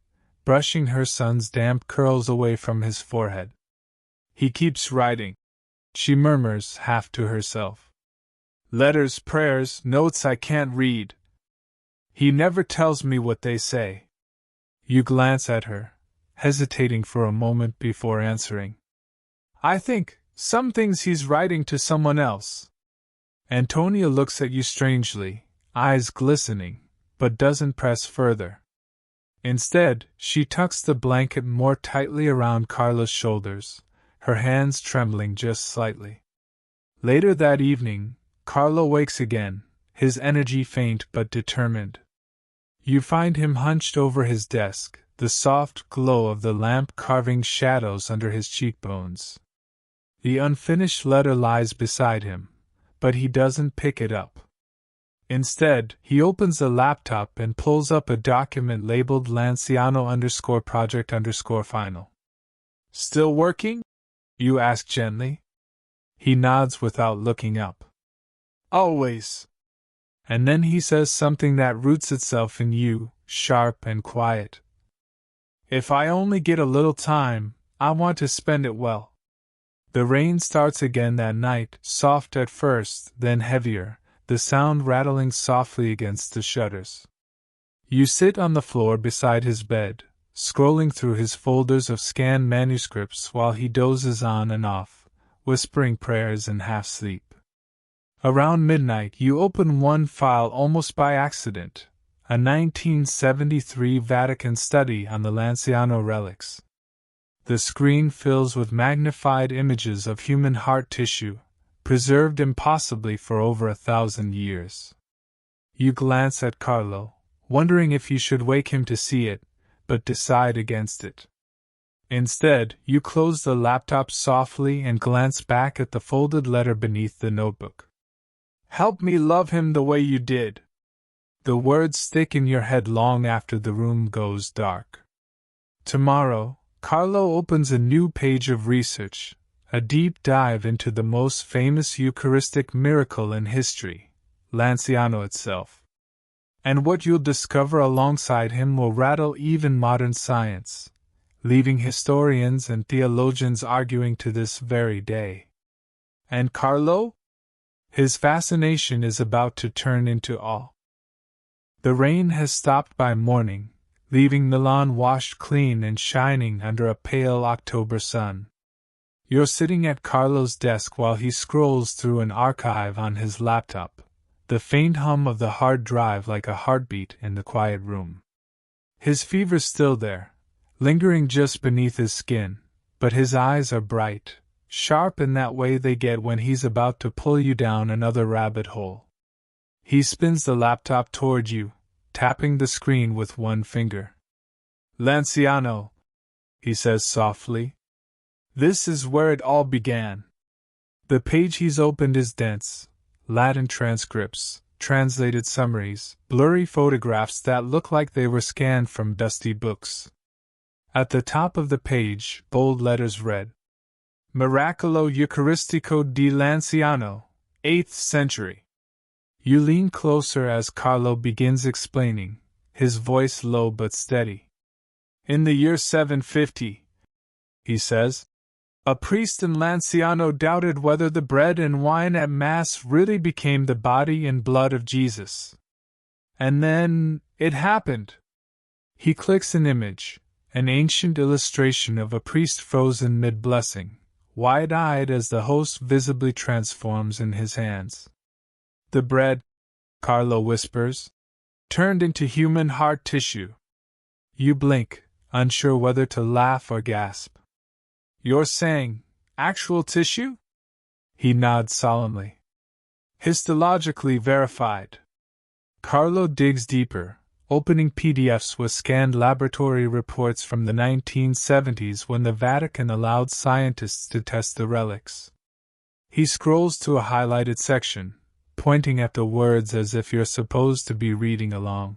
brushing her son's damp curls away from his forehead. He keeps writing, she murmurs half to herself. Letters, prayers, notes I can't read. He never tells me what they say. You glance at her, hesitating for a moment before answering. I think some things he's writing to someone else. Antonia looks at you strangely, eyes glistening, but doesn't press further. Instead, she tucks the blanket more tightly around Carlo's shoulders, her hands trembling just slightly. Later that evening, Carlo wakes again, his energy faint but determined. You find him hunched over his desk, the soft glow of the lamp carving shadows under his cheekbones. The unfinished letter lies beside him, but he doesn't pick it up. Instead, he opens the laptop and pulls up a document labeled Lanciano_project_final. Still working? You ask gently. He nods without looking up. Always. And then he says something that roots itself in you, sharp and quiet. If I only get a little time, I want to spend it well. The rain starts again that night, soft at first, then heavier, the sound rattling softly against the shutters. You sit on the floor beside his bed, scrolling through his folders of scanned manuscripts while he dozes on and off, whispering prayers in half-sleep. Around midnight you open one file almost by accident, a 1973 Vatican study on the Lanciano relics. The screen fills with magnified images of human heart tissue, preserved impossibly for over 1,000 years. You glance at Carlo, wondering if you should wake him to see it, but decide against it. Instead, you close the laptop softly and glance back at the folded letter beneath the notebook. Help me love him the way you did. The words stick in your head long after the room goes dark. Tomorrow, Carlo opens a new page of research, a deep dive into the most famous Eucharistic miracle in history, Lanciano itself. And what you'll discover alongside him will rattle even modern science, leaving historians and theologians arguing to this very day. And Carlo? His fascination is about to turn into awe. The rain has stopped by morning, leaving Milan washed clean and shining under a pale October sun. You're sitting at Carlo's desk while he scrolls through an archive on his laptop, the faint hum of the hard drive like a heartbeat in the quiet room. His fever's still there, lingering just beneath his skin, but his eyes are bright, sharp in that way they get when he's about to pull you down another rabbit hole. He spins the laptop toward you, tapping the screen with one finger. Lanciano, he says softly. This is where it all began. The page he's opened is dense, Latin transcripts, translated summaries, blurry photographs that look like they were scanned from dusty books. At the top of the page, bold letters read, Miracolo Eucharistico di Lanciano, 8th century. You lean closer as Carlo begins explaining, his voice low but steady. In the year 750, he says, a priest in Lanciano doubted whether the bread and wine at Mass really became the body and blood of Jesus. And then, it happened. He clicks an image, an ancient illustration of a priest frozen mid-blessing, wide-eyed as the host visibly transforms in his hands. The bread, Carlo whispers, turned into human heart tissue. You blink, unsure whether to laugh or gasp. You're saying, actual tissue? He nods solemnly. Histologically verified. Carlo digs deeper, opening PDFs with scanned laboratory reports from the 1970s when the Vatican allowed scientists to test the relics. He scrolls to a highlighted section, pointing at the words as if you're supposed to be reading along.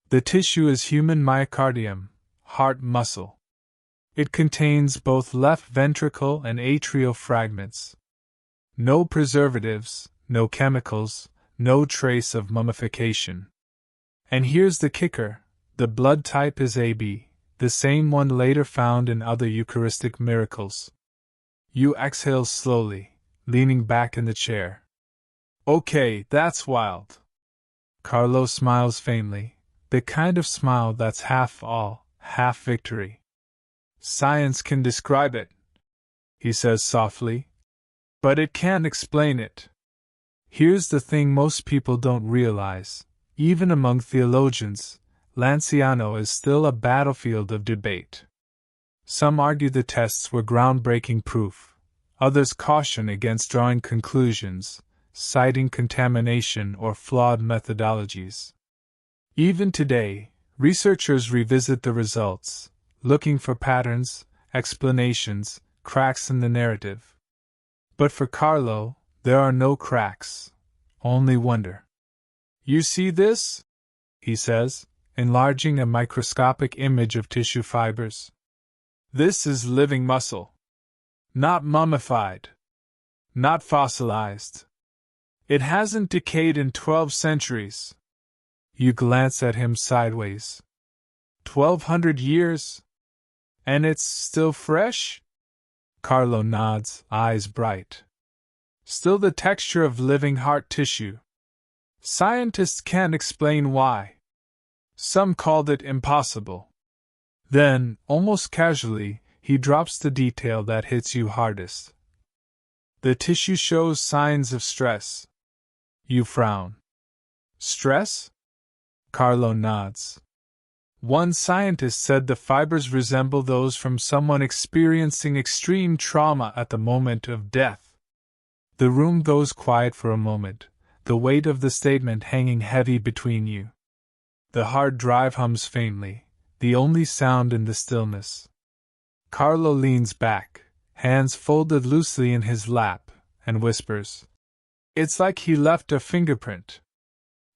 The tissue is human myocardium, heart muscle. It contains both left ventricle and atrial fragments. No preservatives, no chemicals, no trace of mummification. And here's the kicker, the blood type is AB, the same one later found in other Eucharistic miracles. You exhale slowly, leaning back in the chair. Okay, that's wild. Carlo smiles faintly, the kind of smile that's half awe, half victory. Science can describe it, he says softly, but it can't explain it. Here's the thing most people don't realize, even among theologians, Lanciano is still a battlefield of debate. Some argue the tests were groundbreaking proof, others caution against drawing conclusions, citing contamination or flawed methodologies. Even today, researchers revisit the results, looking for patterns, explanations, cracks in the narrative. But for Carlo, there are no cracks, only wonder. You see this? He says, enlarging a microscopic image of tissue fibers. This is living muscle. Not mummified. Not fossilized. It hasn't decayed in 12 centuries. You glance at him sideways. 1,200 years? And it's still fresh? Carlo nods, eyes bright. Still the texture of living heart tissue. Scientists can't explain why. Some called it impossible. Then, almost casually, he drops the detail that hits you hardest. The tissue shows signs of stress. You frown. Stress? Carlo nods. One scientist said the fibers resemble those from someone experiencing extreme trauma at the moment of death. The room goes quiet for a moment, the weight of the statement hanging heavy between you. The hard drive hums faintly, the only sound in the stillness. Carlo leans back, hands folded loosely in his lap, and whispers. It's like he left a fingerprint.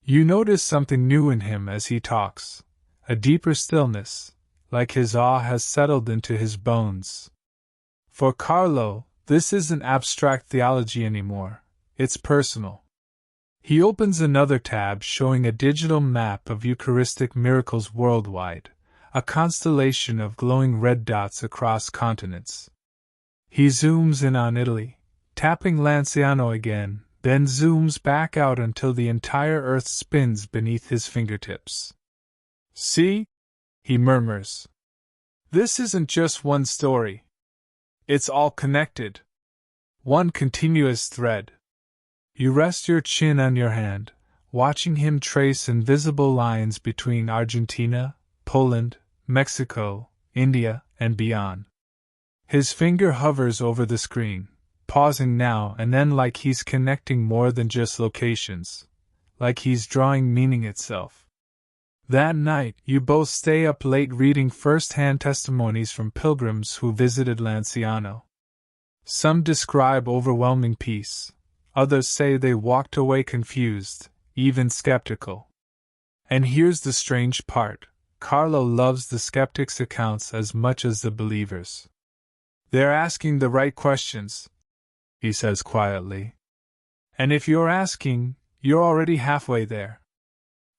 You notice something new in him as he talks. A deeper stillness, like his awe has settled into his bones. For Carlo, this isn't abstract theology anymore, it's personal. He opens another tab showing a digital map of Eucharistic miracles worldwide, a constellation of glowing red dots across continents. He zooms in on Italy, tapping Lanciano again, then zooms back out until the entire earth spins beneath his fingertips. See? He murmurs. This isn't just one story. It's all connected. One continuous thread. You rest your chin on your hand, watching him trace invisible lines between Argentina, Poland, Mexico, India, and beyond. His finger hovers over the screen, pausing now and then like he's connecting more than just locations, like he's drawing meaning itself. That night, you both stay up late reading first-hand testimonies from pilgrims who visited Lanciano. Some describe overwhelming peace, others say they walked away confused, even skeptical. And here's the strange part, Carlo loves the skeptics' accounts as much as the believers. They're asking the right questions, he says quietly. And if you're asking, you're already halfway there.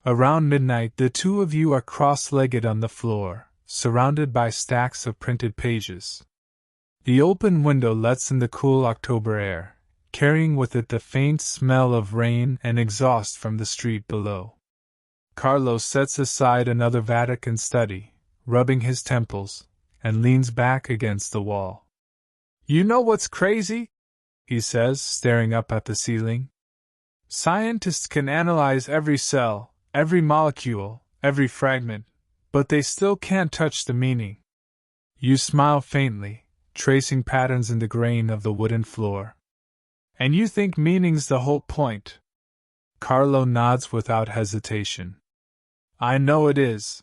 Around midnight, the two of you are cross-legged on the floor, surrounded by stacks of printed pages. The open window lets in the cool October air, carrying with it the faint smell of rain and exhaust from the street below. Carlo sets aside another Vatican study, rubbing his temples, and leans back against the wall. You know what's crazy? He says, staring up at the ceiling. Scientists can analyze every cell, every molecule, every fragment, but they still can't touch the meaning. You smile faintly, tracing patterns in the grain of the wooden floor. And you think meaning's the whole point? Carlo nods without hesitation. I know it is.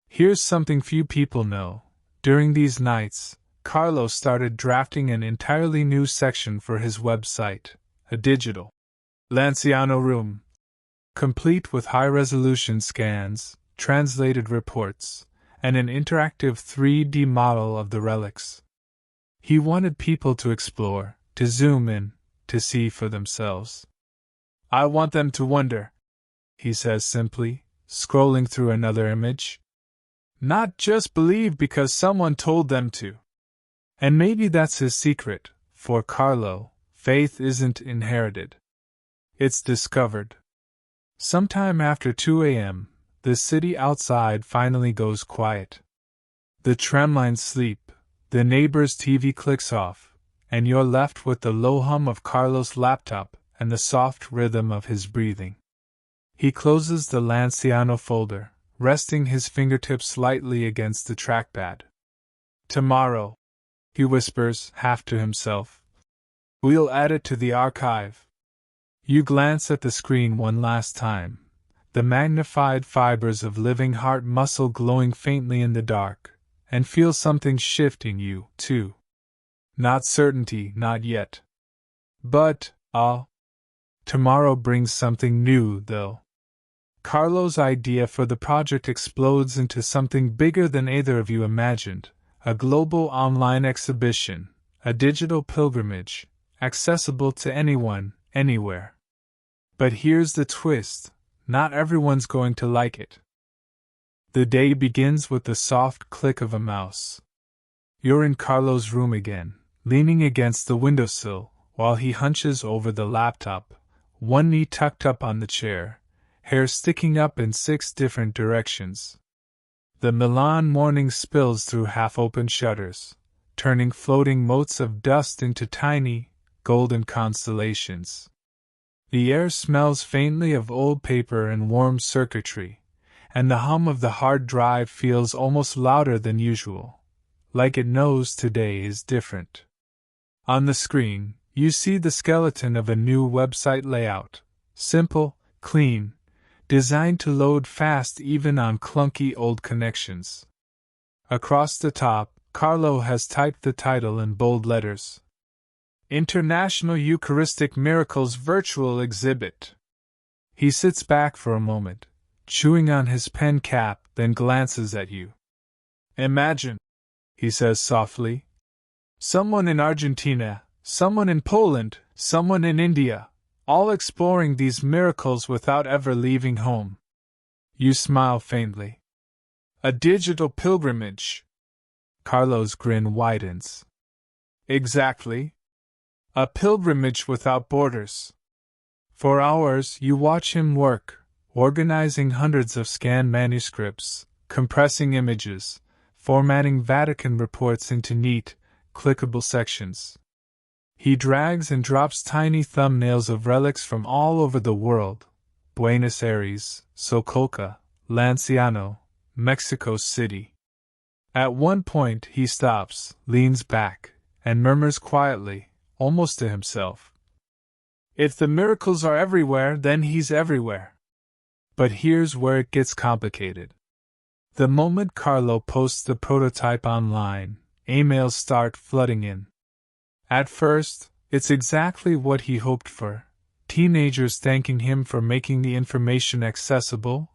Here's something few people know. During these nights, Carlo started drafting an entirely new section for his website, a digital Lanciano room, complete with high-resolution scans, translated reports, and an interactive 3D model of the relics. He wanted people to explore, to zoom in, to see for themselves. "I want them to wonder," he says simply, scrolling through another image. "Not just believe because someone told them to." And maybe that's his secret. For Carlo, faith isn't inherited. It's discovered. Sometime after 2 a.m., the city outside finally goes quiet. The tramlines sleep, the neighbor's TV clicks off, and you're left with the low hum of Carlo's laptop and the soft rhythm of his breathing. He closes the Lanciano folder, resting his fingertips lightly against the trackpad. "Tomorrow," he whispers, half to himself, "we'll add it to the archive." You glance at the screen one last time, the magnified fibers of living heart muscle glowing faintly in the dark, and feel something shift in you, too. Not certainty, not yet. But, tomorrow brings something new, though. Carlo's idea for the project explodes into something bigger than either of you imagined. A global online exhibition, a digital pilgrimage, accessible to anyone, anywhere. But here's the twist: not everyone's going to like it. The day begins with the soft click of a mouse. You're in Carlo's room again, leaning against the windowsill, while he hunches over the laptop, one knee tucked up on the chair, hair sticking up in 6 different directions. The Milan morning spills through half-open shutters, turning floating motes of dust into tiny, golden constellations. The air smells faintly of old paper and warm circuitry, and the hum of the hard drive feels almost louder than usual, like it knows today is different. On the screen, you see the skeleton of a new website layout, simple, clean, designed to load fast even on clunky old connections. Across the top, Carlo has typed the title in bold letters: International Eucharistic Miracles Virtual Exhibit. He sits back for a moment, chewing on his pen cap, then glances at you. "Imagine," he says softly, "someone in Argentina, someone in Poland, someone in India, all exploring these miracles without ever leaving home." You smile faintly. "A digital pilgrimage." Carlo's grin widens. "Exactly. A pilgrimage without borders." For hours you watch him work, organizing hundreds of scanned manuscripts, compressing images, formatting Vatican reports into neat, clickable sections. He drags and drops tiny thumbnails of relics from all over the world: Buenos Aires, Sokolka, Lanciano, Mexico City. At one point he stops, leans back, and murmurs quietly, almost to himself, "If the miracles are everywhere, then he's everywhere." But here's where it gets complicated. The moment Carlo posts the prototype online, emails start flooding in. At first, it's exactly what he hoped for: teenagers thanking him for making the information accessible,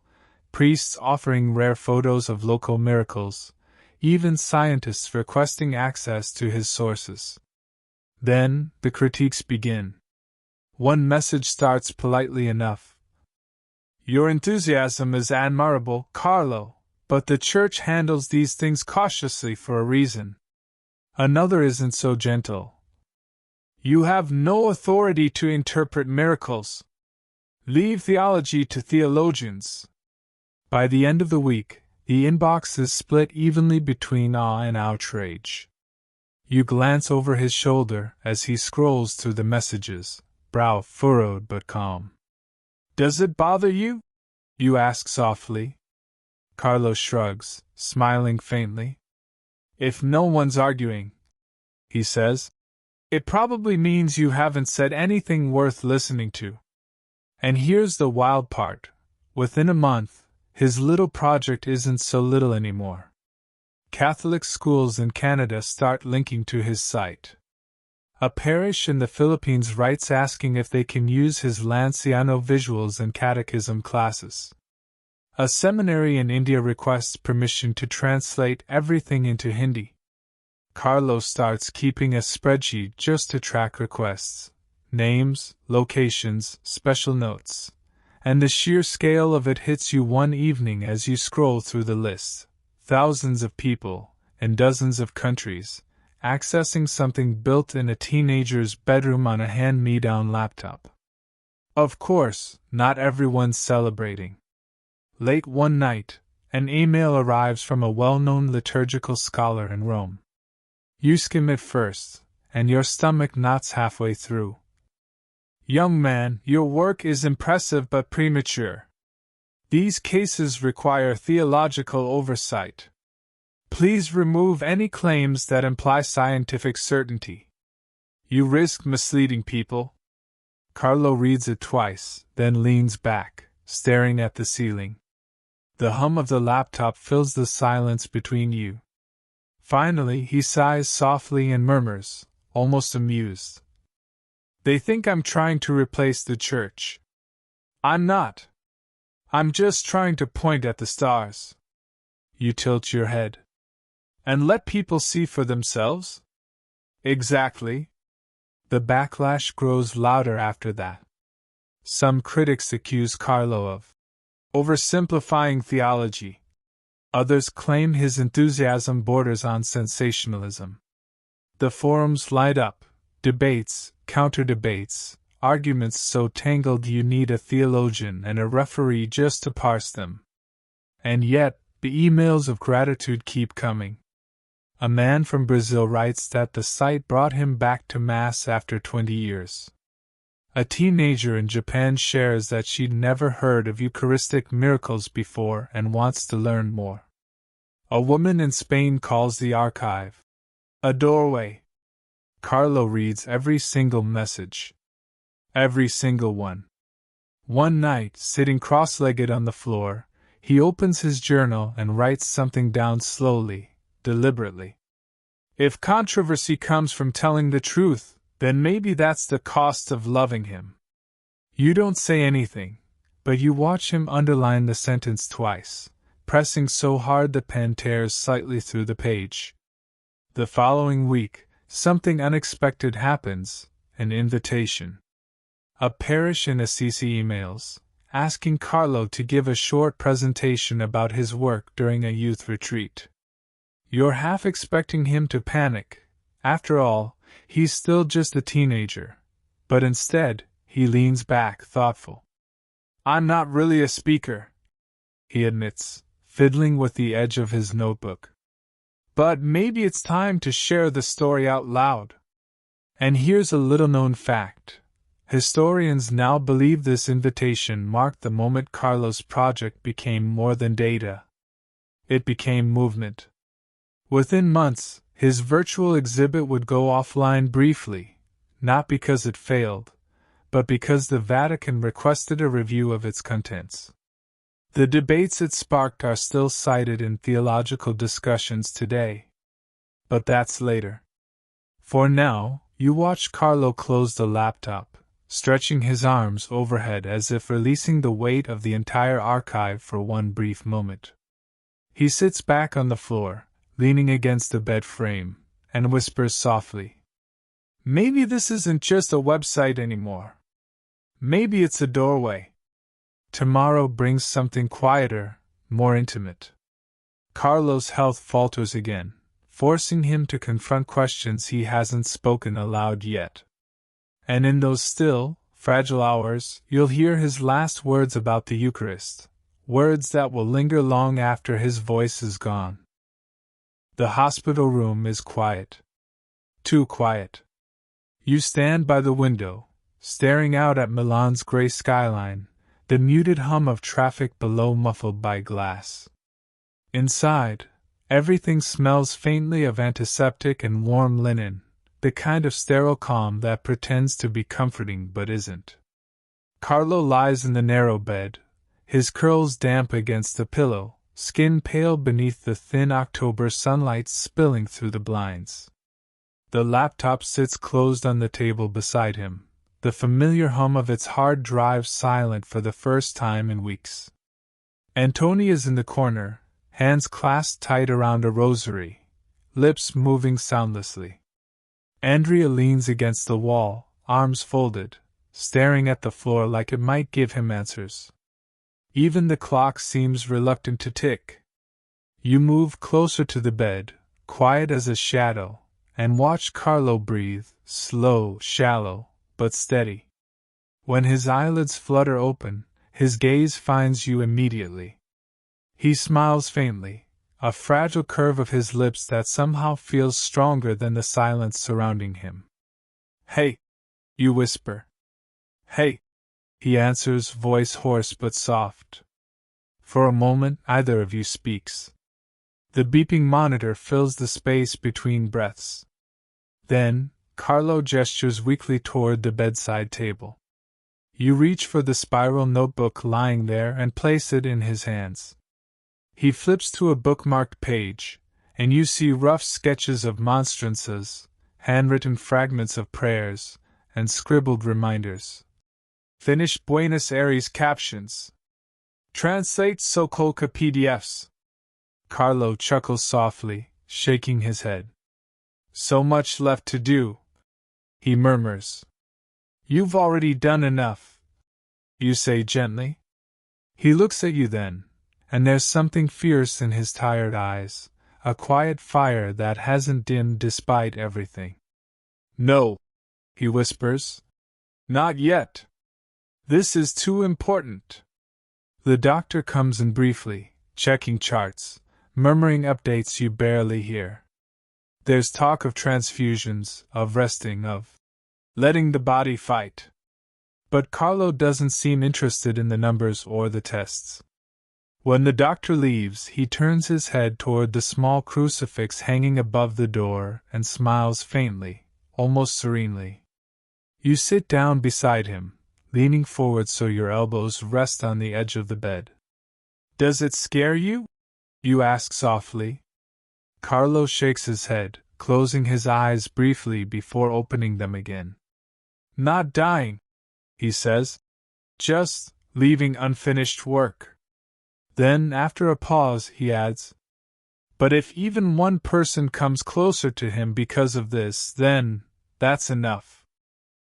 priests offering rare photos of local miracles, even scientists requesting access to his sources. Then, the critiques begin. One message starts politely enough: "Your enthusiasm is admirable, Carlo, but the Church handles these things cautiously for a reason." Another isn't so gentle: "You have no authority to interpret miracles. Leave theology to theologians." By the end of the week, the inbox is split evenly between awe and outrage. You glance over his shoulder as he scrolls through the messages, brow furrowed but calm. "Does it bother you?" you ask softly. Carlo shrugs, smiling faintly. "If no one's arguing," he says, "it probably means you haven't said anything worth listening to." And here's the wild part: within a month, his little project isn't so little anymore. Catholic schools in Canada start linking to his site. A parish in the Philippines writes asking if they can use his Lanciano visuals in catechism classes. A seminary in India requests permission to translate everything into Hindi. Carlo starts keeping a spreadsheet just to track requests, names, locations, special notes, and the sheer scale of it hits you one evening as you scroll through the list. Thousands of people, in dozens of countries, accessing something built in a teenager's bedroom on a hand-me-down laptop. Of course, not everyone's celebrating. Late one night, an email arrives from a well-known liturgical scholar in Rome. You skim it first, and your stomach knots halfway through. Young man, your work is impressive but premature. These cases require theological oversight. Please remove any claims that imply scientific certainty. You risk misleading people. Carlo reads it twice, then leans back, staring at the ceiling. The hum of the laptop fills the silence between you. Finally, he sighs softly and murmurs, almost amused. They think I'm trying to replace the church. I'm not. I'm just trying to point at the stars. You tilt your head. And let people see for themselves? Exactly. The backlash grows louder after that. Some critics accuse Carlo of oversimplifying theology. Others claim his enthusiasm borders on sensationalism. The forums light up, debates, counter-debates, arguments so tangled you need a theologian and a referee just to parse them. And yet, the emails of gratitude keep coming. A man from Brazil writes that the site brought him back to Mass after 20 years. A teenager in Japan shares that she'd never heard of Eucharistic miracles before and wants to learn more. A woman in Spain calls the archive a doorway. Carlo reads every single message. Every single one. One night, sitting cross-legged on the floor, he opens his journal and writes something down slowly, deliberately. If controversy comes from telling the truth, then maybe that's the cost of loving him. You don't say anything, but you watch him underline the sentence twice, pressing so hard the pen tears slightly through the page. The following week, something unexpected happens, an invitation. A parish in Assisi emails, asking Carlo to give a short presentation about his work during a youth retreat. You're half expecting him to panic. After all, he's still just a teenager. But instead, he leans back, thoughtful. I'm not really a speaker, he admits, fiddling with the edge of his notebook. But maybe it's time to share the story out loud. And here's a little-known fact. Historians now believe this invitation marked the moment Carlo's project became more than data. It became movement. Within months, his virtual exhibit would go offline briefly, not because it failed, but because the Vatican requested a review of its contents. The debates it sparked are still cited in theological discussions today. But that's later. For now, you watch Carlo close the laptop, stretching his arms overhead as if releasing the weight of the entire archive for one brief moment. He sits back on the floor, leaning against the bed frame, and whispers softly. Maybe this isn't just a website anymore. Maybe it's a doorway. Tomorrow brings something quieter, more intimate. Carlo's health falters again, forcing him to confront questions he hasn't spoken aloud yet. And in those still, fragile hours, you'll hear his last words about the Eucharist, words that will linger long after his voice is gone. The hospital room is quiet. Too quiet. You stand by the window, staring out at Milan's gray skyline, the muted hum of traffic below muffled by glass. Inside, everything smells faintly of antiseptic and warm linen, the kind of sterile calm that pretends to be comforting but isn't. Carlo lies in the narrow bed, his curls damp against the pillow, skin pale beneath the thin October sunlight spilling through the blinds. The laptop sits closed on the table beside him, the familiar hum of its hard drive silent for the first time in weeks. Antonia's in the corner, hands clasped tight around a rosary, lips moving soundlessly. Andrea leans against the wall, arms folded, staring at the floor like it might give him answers. Even the clock seems reluctant to tick. You move closer to the bed, quiet as a shadow, and watch Carlo breathe, slow, shallow, but steady. When his eyelids flutter open, his gaze finds you immediately. He smiles faintly, a fragile curve of his lips that somehow feels stronger than the silence surrounding him. "Hey," you whisper. "Hey," he answers, voice hoarse but soft. For a moment, neither of you speaks. The beeping monitor fills the space between breaths. Then, Carlo gestures weakly toward the bedside table. You reach for the spiral notebook lying there and place it in his hands. He flips to a bookmarked page, and you see rough sketches of monstrances, handwritten fragments of prayers, and scribbled reminders. Finish Buenos Aires captions. Translate Sokolka PDFs. Carlo chuckles softly, shaking his head. So much left to do, he murmurs. You've already done enough, you say gently. He looks at you then, and there's something fierce in his tired eyes, a quiet fire that hasn't dimmed despite everything. No, he whispers. Not yet. This is too important. The doctor comes in briefly, checking charts, murmuring updates you barely hear. There's talk of transfusions, of resting, of letting the body fight. But Carlo doesn't seem interested in the numbers or the tests. When the doctor leaves, he turns his head toward the small crucifix hanging above the door and smiles faintly, almost serenely. You sit down beside him, leaning forward so your elbows rest on the edge of the bed. Does it scare you? You ask softly. Carlo shakes his head, closing his eyes briefly before opening them again. Not dying, he says. Just leaving unfinished work. Then, after a pause, he adds, but if even one person comes closer to him because of this, then that's enough.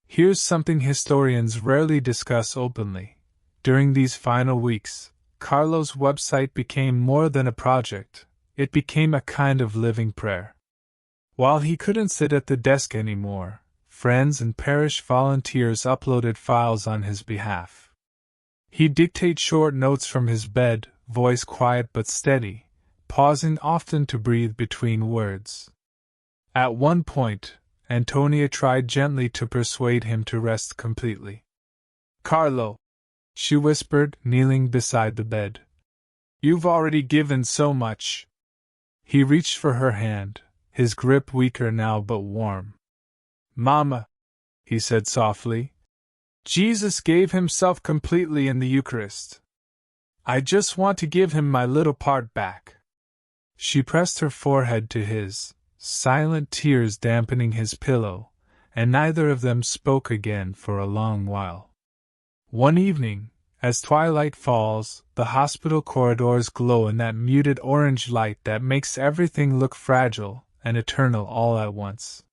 Here's something historians rarely discuss openly. During these final weeks, Carlo's website became more than a project. It became a kind of living prayer. While he couldn't sit at the desk anymore, friends and parish volunteers uploaded files on his behalf. He'd dictate short notes from his bed, voice quiet but steady, pausing often to breathe between words. At one point, Antonia tried gently to persuade him to rest completely. Carlo, she whispered, kneeling beside the bed. You've already given so much. He reached for her hand, his grip weaker now but warm. Mama, he said softly, Jesus gave himself completely in the Eucharist. I just want to give him my little part back. She pressed her forehead to his, silent tears dampening his pillow, and neither of them spoke again for a long while. One evening, as twilight falls, the hospital corridors glow in that muted orange light that makes everything look fragile and eternal all at once.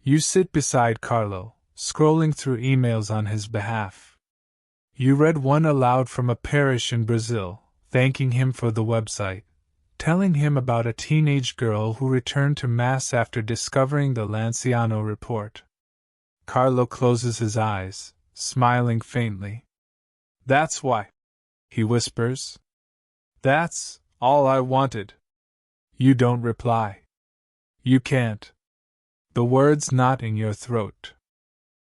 You sit beside Carlo, scrolling through emails on his behalf. You read one aloud from a parish in Brazil, thanking him for the website, telling him about a teenage girl who returned to Mass after discovering the Lanciano report. Carlo closes his eyes, smiling faintly. That's why, he whispers. That's all I wanted. You don't reply. You can't. The words knot in your throat.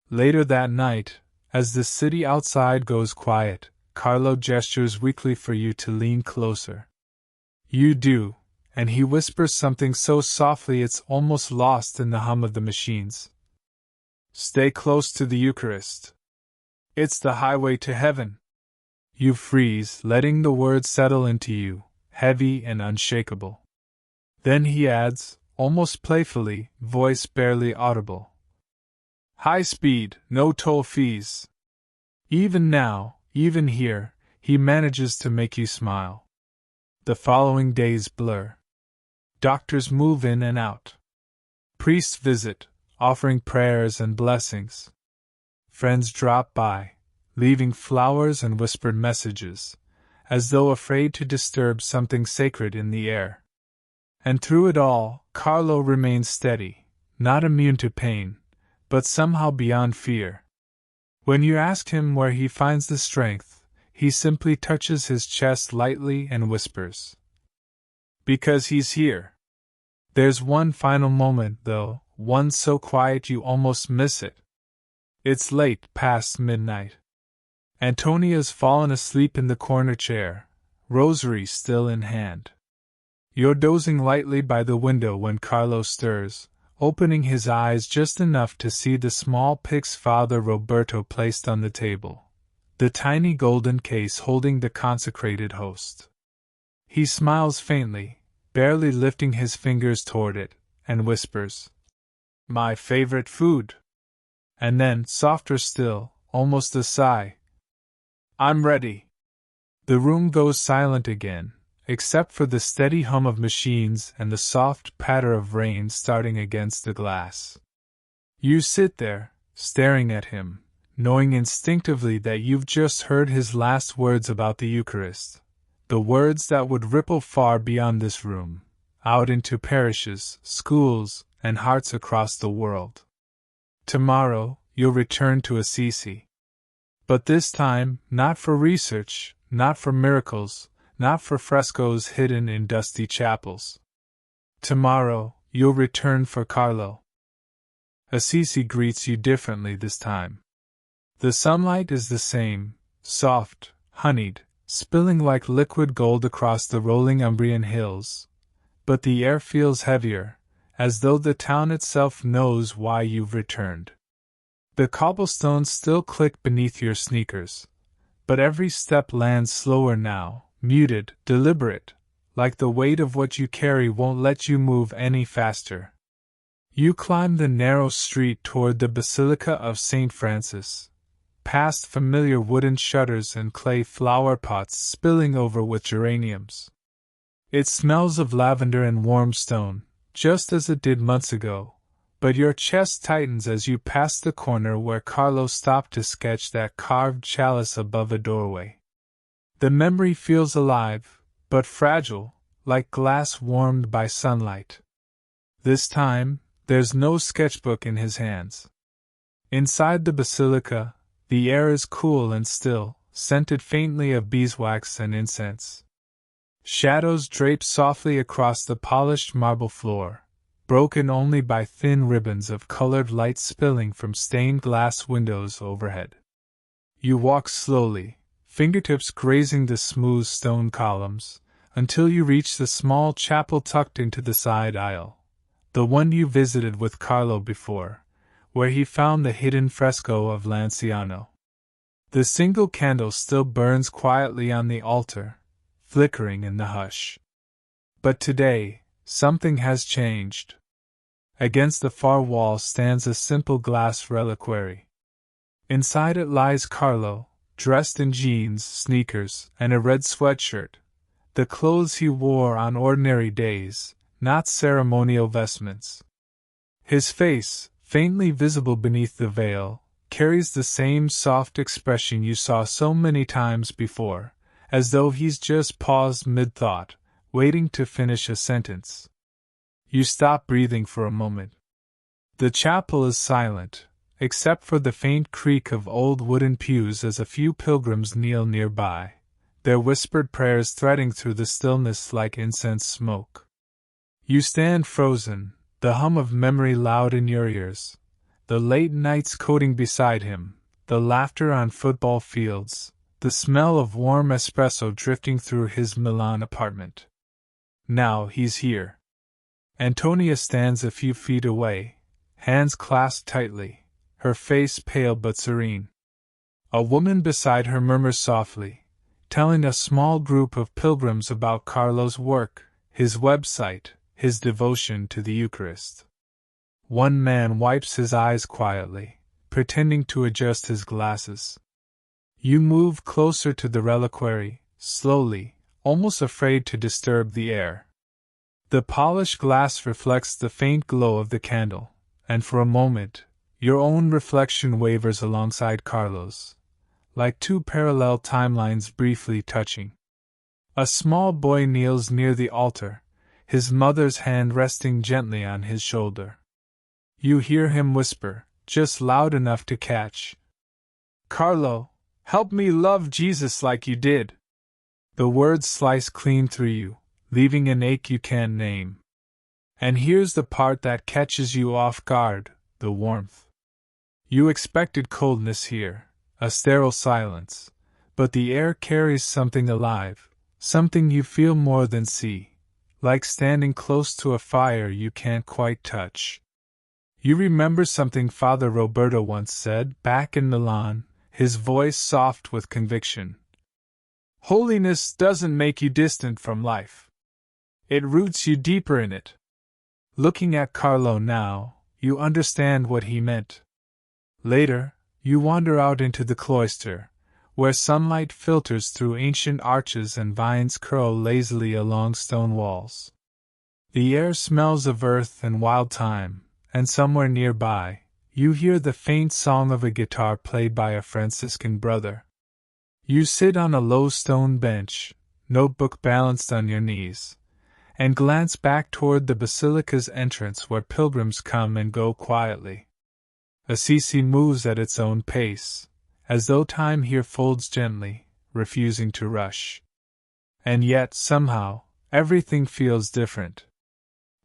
Later that night, as the city outside goes quiet, Carlo gestures weakly for you to lean closer. You do, and he whispers something so softly it's almost lost in the hum of the machines. Stay close to the Eucharist. It's the highway to heaven. You freeze, letting the words settle into you, heavy and unshakable. Then he adds, almost playfully, voice barely audible. High speed, no toll fees. Even now, even here, he manages to make you smile. The following days blur. Doctors move in and out. Priests visit, offering prayers and blessings. Friends drop by, leaving flowers and whispered messages, as though afraid to disturb something sacred in the air. And through it all, Carlo remains steady, not immune to pain, but somehow beyond fear. When you ask him where he finds the strength, he simply touches his chest lightly and whispers. Because he's here. There's one final moment, though, one so quiet you almost miss it. It's late past midnight. Antonia's fallen asleep in the corner chair, rosary still in hand. You're dozing lightly by the window when Carlo stirs, opening his eyes just enough to see the small pyx Father Roberto placed on the table, the tiny golden case holding the consecrated host. He smiles faintly, barely lifting his fingers toward it, and whispers, "My favorite food." And then, softer still, almost a sigh, "I'm ready." The room goes silent again, except for the steady hum of machines and the soft patter of rain starting against the glass. You sit there, staring at him, knowing instinctively that you've just heard his last words about the Eucharist, the words that would ripple far beyond this room, out into parishes, schools, and hearts across the world. Tomorrow, you'll return to Assisi. But this time, not for research, not for miracles, not for frescoes hidden in dusty chapels. Tomorrow, you'll return for Carlo. Assisi greets you differently this time. The sunlight is the same, soft, honeyed, spilling like liquid gold across the rolling Umbrian hills. But the air feels heavier, as though the town itself knows why you've returned. The cobblestones still click beneath your sneakers, but every step lands slower now, muted, deliberate, like the weight of what you carry won't let you move any faster. You climb the narrow street toward the Basilica of St. Francis, past familiar wooden shutters and clay flower pots spilling over with geraniums. It smells of lavender and warm stone, just as it did months ago, but your chest tightens as you pass the corner where Carlo stopped to sketch that carved chalice above a doorway. The memory feels alive, but fragile, like glass warmed by sunlight. This time, there's no sketchbook in his hands. Inside the basilica, the air is cool and still, scented faintly of beeswax and incense. Shadows drape softly across the polished marble floor, broken only by thin ribbons of colored light spilling from stained glass windows overhead. You walk slowly, fingertips grazing the smooth stone columns, until you reach the small chapel tucked into the side aisle, the one you visited with Carlo before, where he found the hidden fresco of Lanciano. The single candle still burns quietly on the altar, flickering in the hush. But today, something has changed. Against the far wall stands a simple glass reliquary. Inside it lies Carlo, dressed in jeans, sneakers, and a red sweatshirt, the clothes he wore on ordinary days, not ceremonial vestments. His face, faintly visible beneath the veil, carries the same soft expression you saw so many times before, as though he's just paused mid-thought, waiting to finish a sentence. You stop breathing for a moment. The chapel is silent, except for the faint creak of old wooden pews as a few pilgrims kneel nearby, their whispered prayers threading through the stillness like incense smoke. You stand frozen, the hum of memory loud in your ears, the late nights coding beside him, the laughter on football fields, the smell of warm espresso drifting through his Milan apartment. Now he's here. Antonia stands a few feet away, hands clasped tightly, her face pale but serene. A woman beside her murmurs softly, telling a small group of pilgrims about Carlo's work, his website, his devotion to the Eucharist. One man wipes his eyes quietly, pretending to adjust his glasses. You move closer to the reliquary, slowly, almost afraid to disturb the air. The polished glass reflects the faint glow of the candle, and for a moment, your own reflection wavers alongside Carlo's, like two parallel timelines briefly touching. A small boy kneels near the altar, his mother's hand resting gently on his shoulder. You hear him whisper, just loud enough to catch, "Carlo, help me love Jesus like you did." The words slice clean through you, leaving an ache you can't name. And here's the part that catches you off guard, the warmth. You expected coldness here, a sterile silence, but the air carries something alive, something you feel more than see, like standing close to a fire you can't quite touch. You remember something Father Roberto once said back in Milan, his voice soft with conviction. Holiness doesn't make you distant from life. It roots you deeper in it. Looking at Carlo now, you understand what he meant. Later, you wander out into the cloister, where sunlight filters through ancient arches and vines curl lazily along stone walls. The air smells of earth and wild thyme, and somewhere nearby, you hear the faint song of a guitar played by a Franciscan brother. You sit on a low stone bench, notebook balanced on your knees, and glance back toward the basilica's entrance where pilgrims come and go quietly. Assisi moves at its own pace, as though time here folds gently, refusing to rush. And yet, somehow, everything feels different.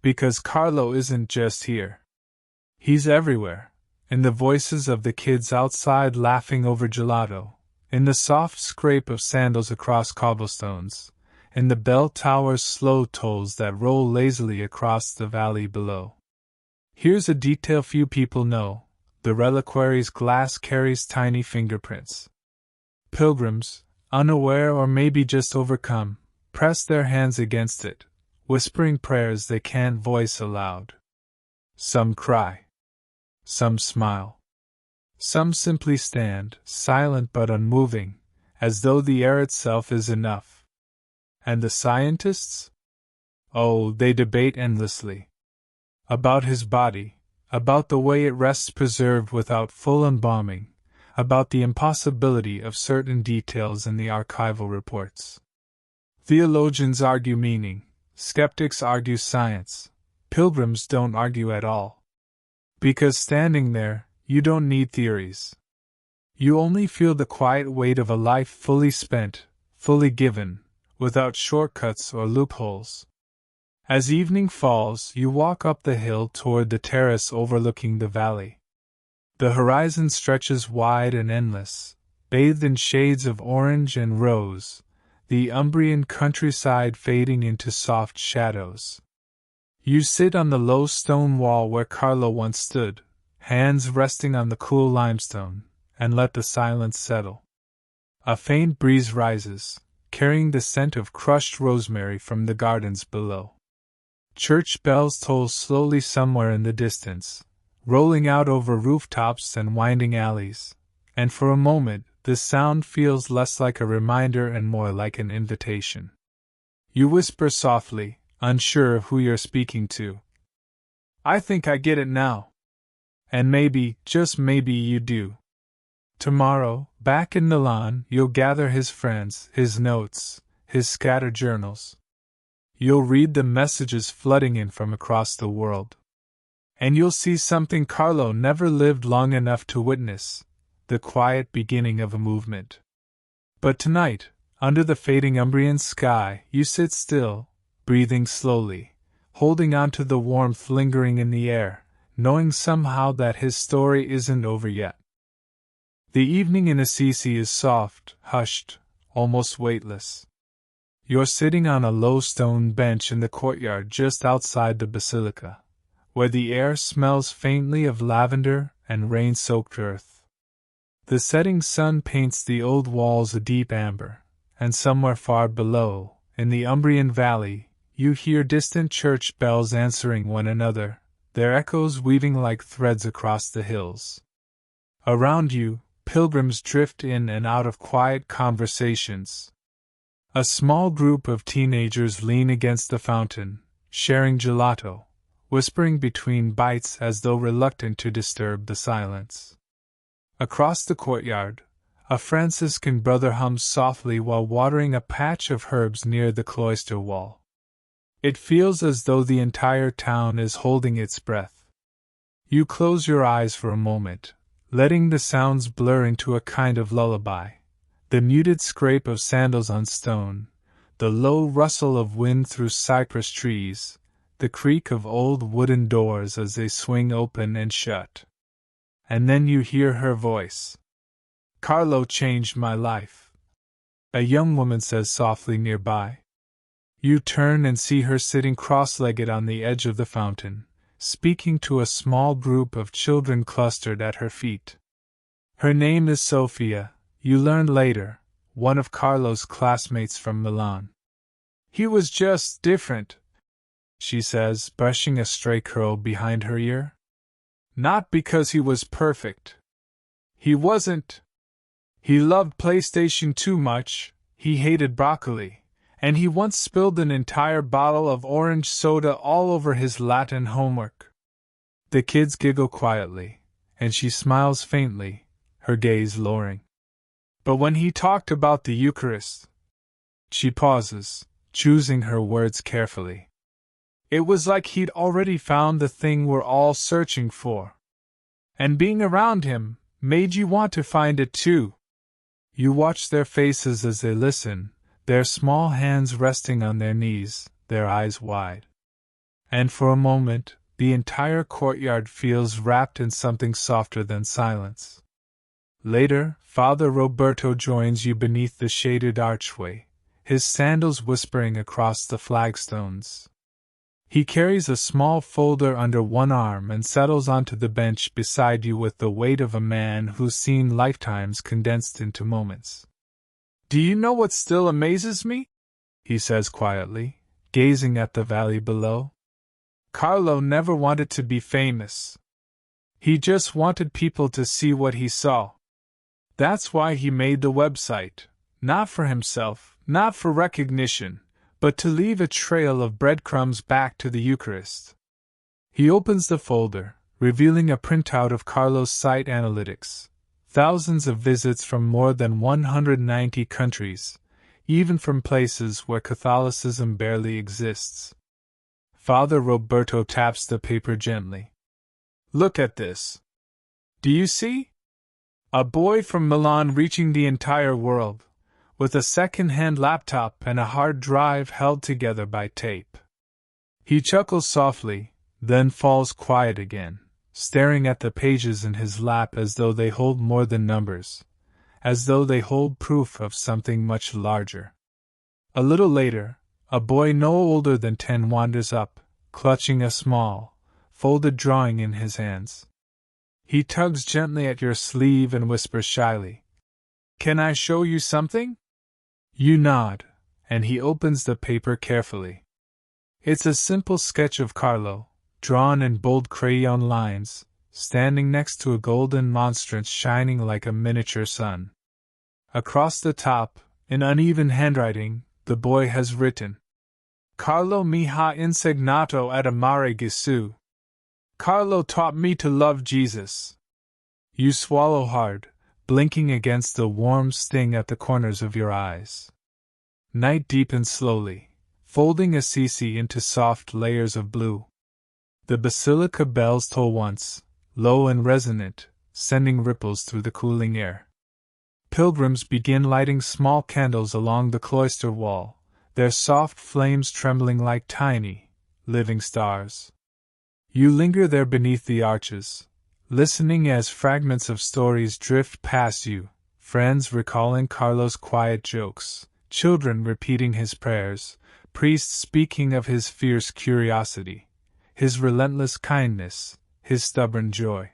Because Carlo isn't just here. He's everywhere, in the voices of the kids outside laughing over gelato, in the soft scrape of sandals across cobblestones, in the bell tower's slow tolls that roll lazily across the valley below. Here's a detail few people know: the reliquary's glass carries tiny fingerprints. Pilgrims, unaware or maybe just overcome, press their hands against it, whispering prayers they can't voice aloud. Some cry. Some smile. Some simply stand, silent but unmoving, as though the air itself is enough. And the scientists? Oh, they debate endlessly. About his body, about the way it rests preserved without full embalming, about the impossibility of certain details in the archival reports. Theologians argue meaning, skeptics argue science, pilgrims don't argue at all. Because standing there, you don't need theories. You only feel the quiet weight of a life fully spent, fully given, without shortcuts or loopholes. As evening falls, you walk up the hill toward the terrace overlooking the valley. The horizon stretches wide and endless, bathed in shades of orange and rose, the Umbrian countryside fading into soft shadows. You sit on the low stone wall where Carlo once stood, hands resting on the cool limestone, and let the silence settle. A faint breeze rises, carrying the scent of crushed rosemary from the gardens below. Church bells toll slowly somewhere in the distance, rolling out over rooftops and winding alleys, and for a moment the sound feels less like a reminder and more like an invitation. You whisper softly, unsure of who you're speaking to. I think I get it now. And maybe, just maybe you do. Tomorrow, back in Milan, you'll gather his friends, his notes, his scattered journals. You'll read the messages flooding in from across the world. And you'll see something Carlo never lived long enough to witness, the quiet beginning of a movement. But tonight, under the fading Umbrian sky, you sit still, breathing slowly, holding on to the warmth lingering in the air, knowing somehow that his story isn't over yet. The evening in Assisi is soft, hushed, almost weightless. You're sitting on a low stone bench in the courtyard just outside the basilica, where the air smells faintly of lavender and rain-soaked earth. The setting sun paints the old walls a deep amber, and somewhere far below, in the Umbrian valley, you hear distant church bells answering one another, their echoes weaving like threads across the hills. Around you, pilgrims drift in and out of quiet conversations. A small group of teenagers lean against the fountain, sharing gelato, whispering between bites as though reluctant to disturb the silence. Across the courtyard, a Franciscan brother hums softly while watering a patch of herbs near the cloister wall. It feels as though the entire town is holding its breath. You close your eyes for a moment, letting the sounds blur into a kind of lullaby. The muted scrape of sandals on stone, the low rustle of wind through cypress trees, the creak of old wooden doors as they swing open and shut. And then you hear her voice. "Carlo changed my life," a young woman says softly nearby. You turn and see her sitting cross-legged on the edge of the fountain, speaking to a small group of children clustered at her feet. Her name is Sofia, you learn later, one of Carlo's classmates from Milan. "He was just different," she says, brushing a stray curl behind her ear. "Not because he was perfect. He wasn't. He loved PlayStation too much, he hated broccoli, and he once spilled an entire bottle of orange soda all over his Latin homework." The kids giggle quietly, and she smiles faintly, her gaze lowering. "But when he talked about the Eucharist," she pauses, choosing her words carefully, "it was like he'd already found the thing we're all searching for. And being around him made you want to find it too." You watch their faces as they listen, their small hands resting on their knees, their eyes wide. And for a moment, the entire courtyard feels wrapped in something softer than silence. Later, Father Roberto joins you beneath the shaded archway, his sandals whispering across the flagstones. He carries a small folder under one arm and settles onto the bench beside you with the weight of a man who's seen lifetimes condensed into moments. "Do you know what still amazes me?" he says quietly, gazing at the valley below. "Carlo never wanted to be famous. He just wanted people to see what he saw. That's why he made the website, not for himself, not for recognition, but to leave a trail of breadcrumbs back to the Eucharist." He opens the folder, revealing a printout of Carlo's site analytics. Thousands of visits from more than 190 countries, even from places where Catholicism barely exists. Father Roberto taps the paper gently. "Look at this. Do you see? A boy from Milan reaching the entire world, with a second-hand laptop and a hard drive held together by tape." He chuckles softly, then falls quiet again, staring at the pages in his lap as though they hold more than numbers, as though they hold proof of something much larger. A little later, a boy no older than 10 wanders up, clutching a small, folded drawing in his hands. He tugs gently at your sleeve and whispers shyly, "Can I show you something?" You nod, and he opens the paper carefully. It's a simple sketch of Carlo, drawn in bold crayon lines, standing next to a golden monstrance shining like a miniature sun. Across the top, in uneven handwriting, the boy has written, "Carlo mi ha insegnato ad amare Gesù." Carlo taught me to love Jesus. You swallow hard, blinking against the warm sting at the corners of your eyes. Night deepens slowly, folding Assisi into soft layers of blue. The basilica bells toll once, low and resonant, sending ripples through the cooling air. Pilgrims begin lighting small candles along the cloister wall, their soft flames trembling like tiny, living stars. You linger there beneath the arches, listening as fragments of stories drift past you, friends recalling Carlo's quiet jokes, children repeating his prayers, priests speaking of his fierce curiosity, his relentless kindness, his stubborn joy.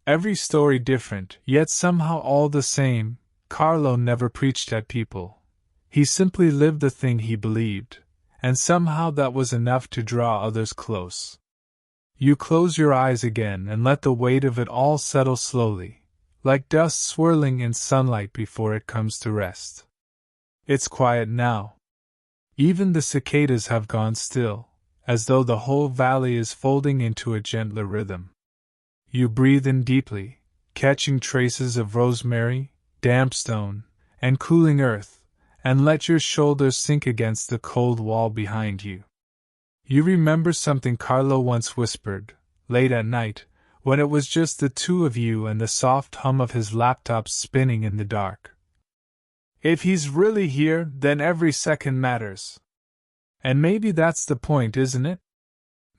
Every story different, yet somehow all the same. Carlo never preached at people. He simply lived the thing he believed, and somehow that was enough to draw others close. You close your eyes again and let the weight of it all settle slowly, like dust swirling in sunlight before it comes to rest. It's quiet now. Even the cicadas have gone still, as though the whole valley is folding into a gentler rhythm. You breathe in deeply, catching traces of rosemary, damp stone, and cooling earth, and let your shoulders sink against the cold wall behind you. You remember something Carlo once whispered, late at night, when it was just the two of you and the soft hum of his laptop spinning in the dark. If he's really here, then every second matters. And maybe that's the point, isn't it?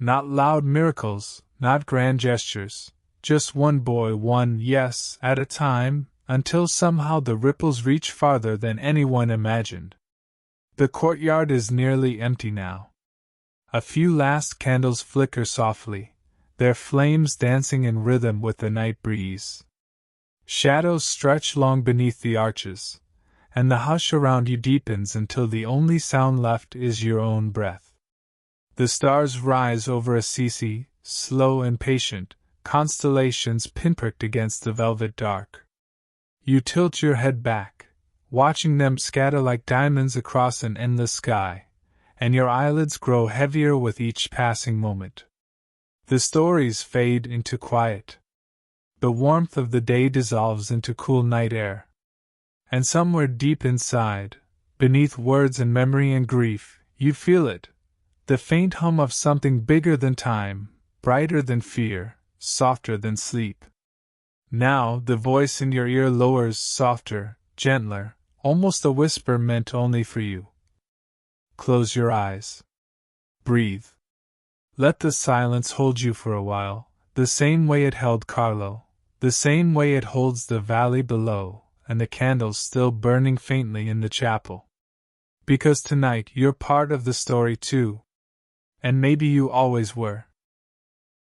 Not loud miracles, not grand gestures, just one boy, one yes at a time, until somehow the ripples reach farther than anyone imagined. The courtyard is nearly empty now. A few last candles flicker softly, their flames dancing in rhythm with the night breeze. Shadows stretch long beneath the arches, and the hush around you deepens until the only sound left is your own breath. The stars rise over Assisi, slow and patient, constellations pinpricked against the velvet dark. You tilt your head back, watching them scatter like diamonds across an endless sky, and your eyelids grow heavier with each passing moment. The stories fade into quiet. The warmth of the day dissolves into cool night air. And somewhere deep inside, beneath words and memory and grief, you feel it, the faint hum of something bigger than time, brighter than fear, softer than sleep. Now the voice in your ear lowers, softer, gentler, almost a whisper meant only for you. Close your eyes. Breathe. Let the silence hold you for a while, the same way it held Carlo, the same way it holds the valley below, and the candles still burning faintly in the chapel. Because tonight you're part of the story too. And maybe you always were.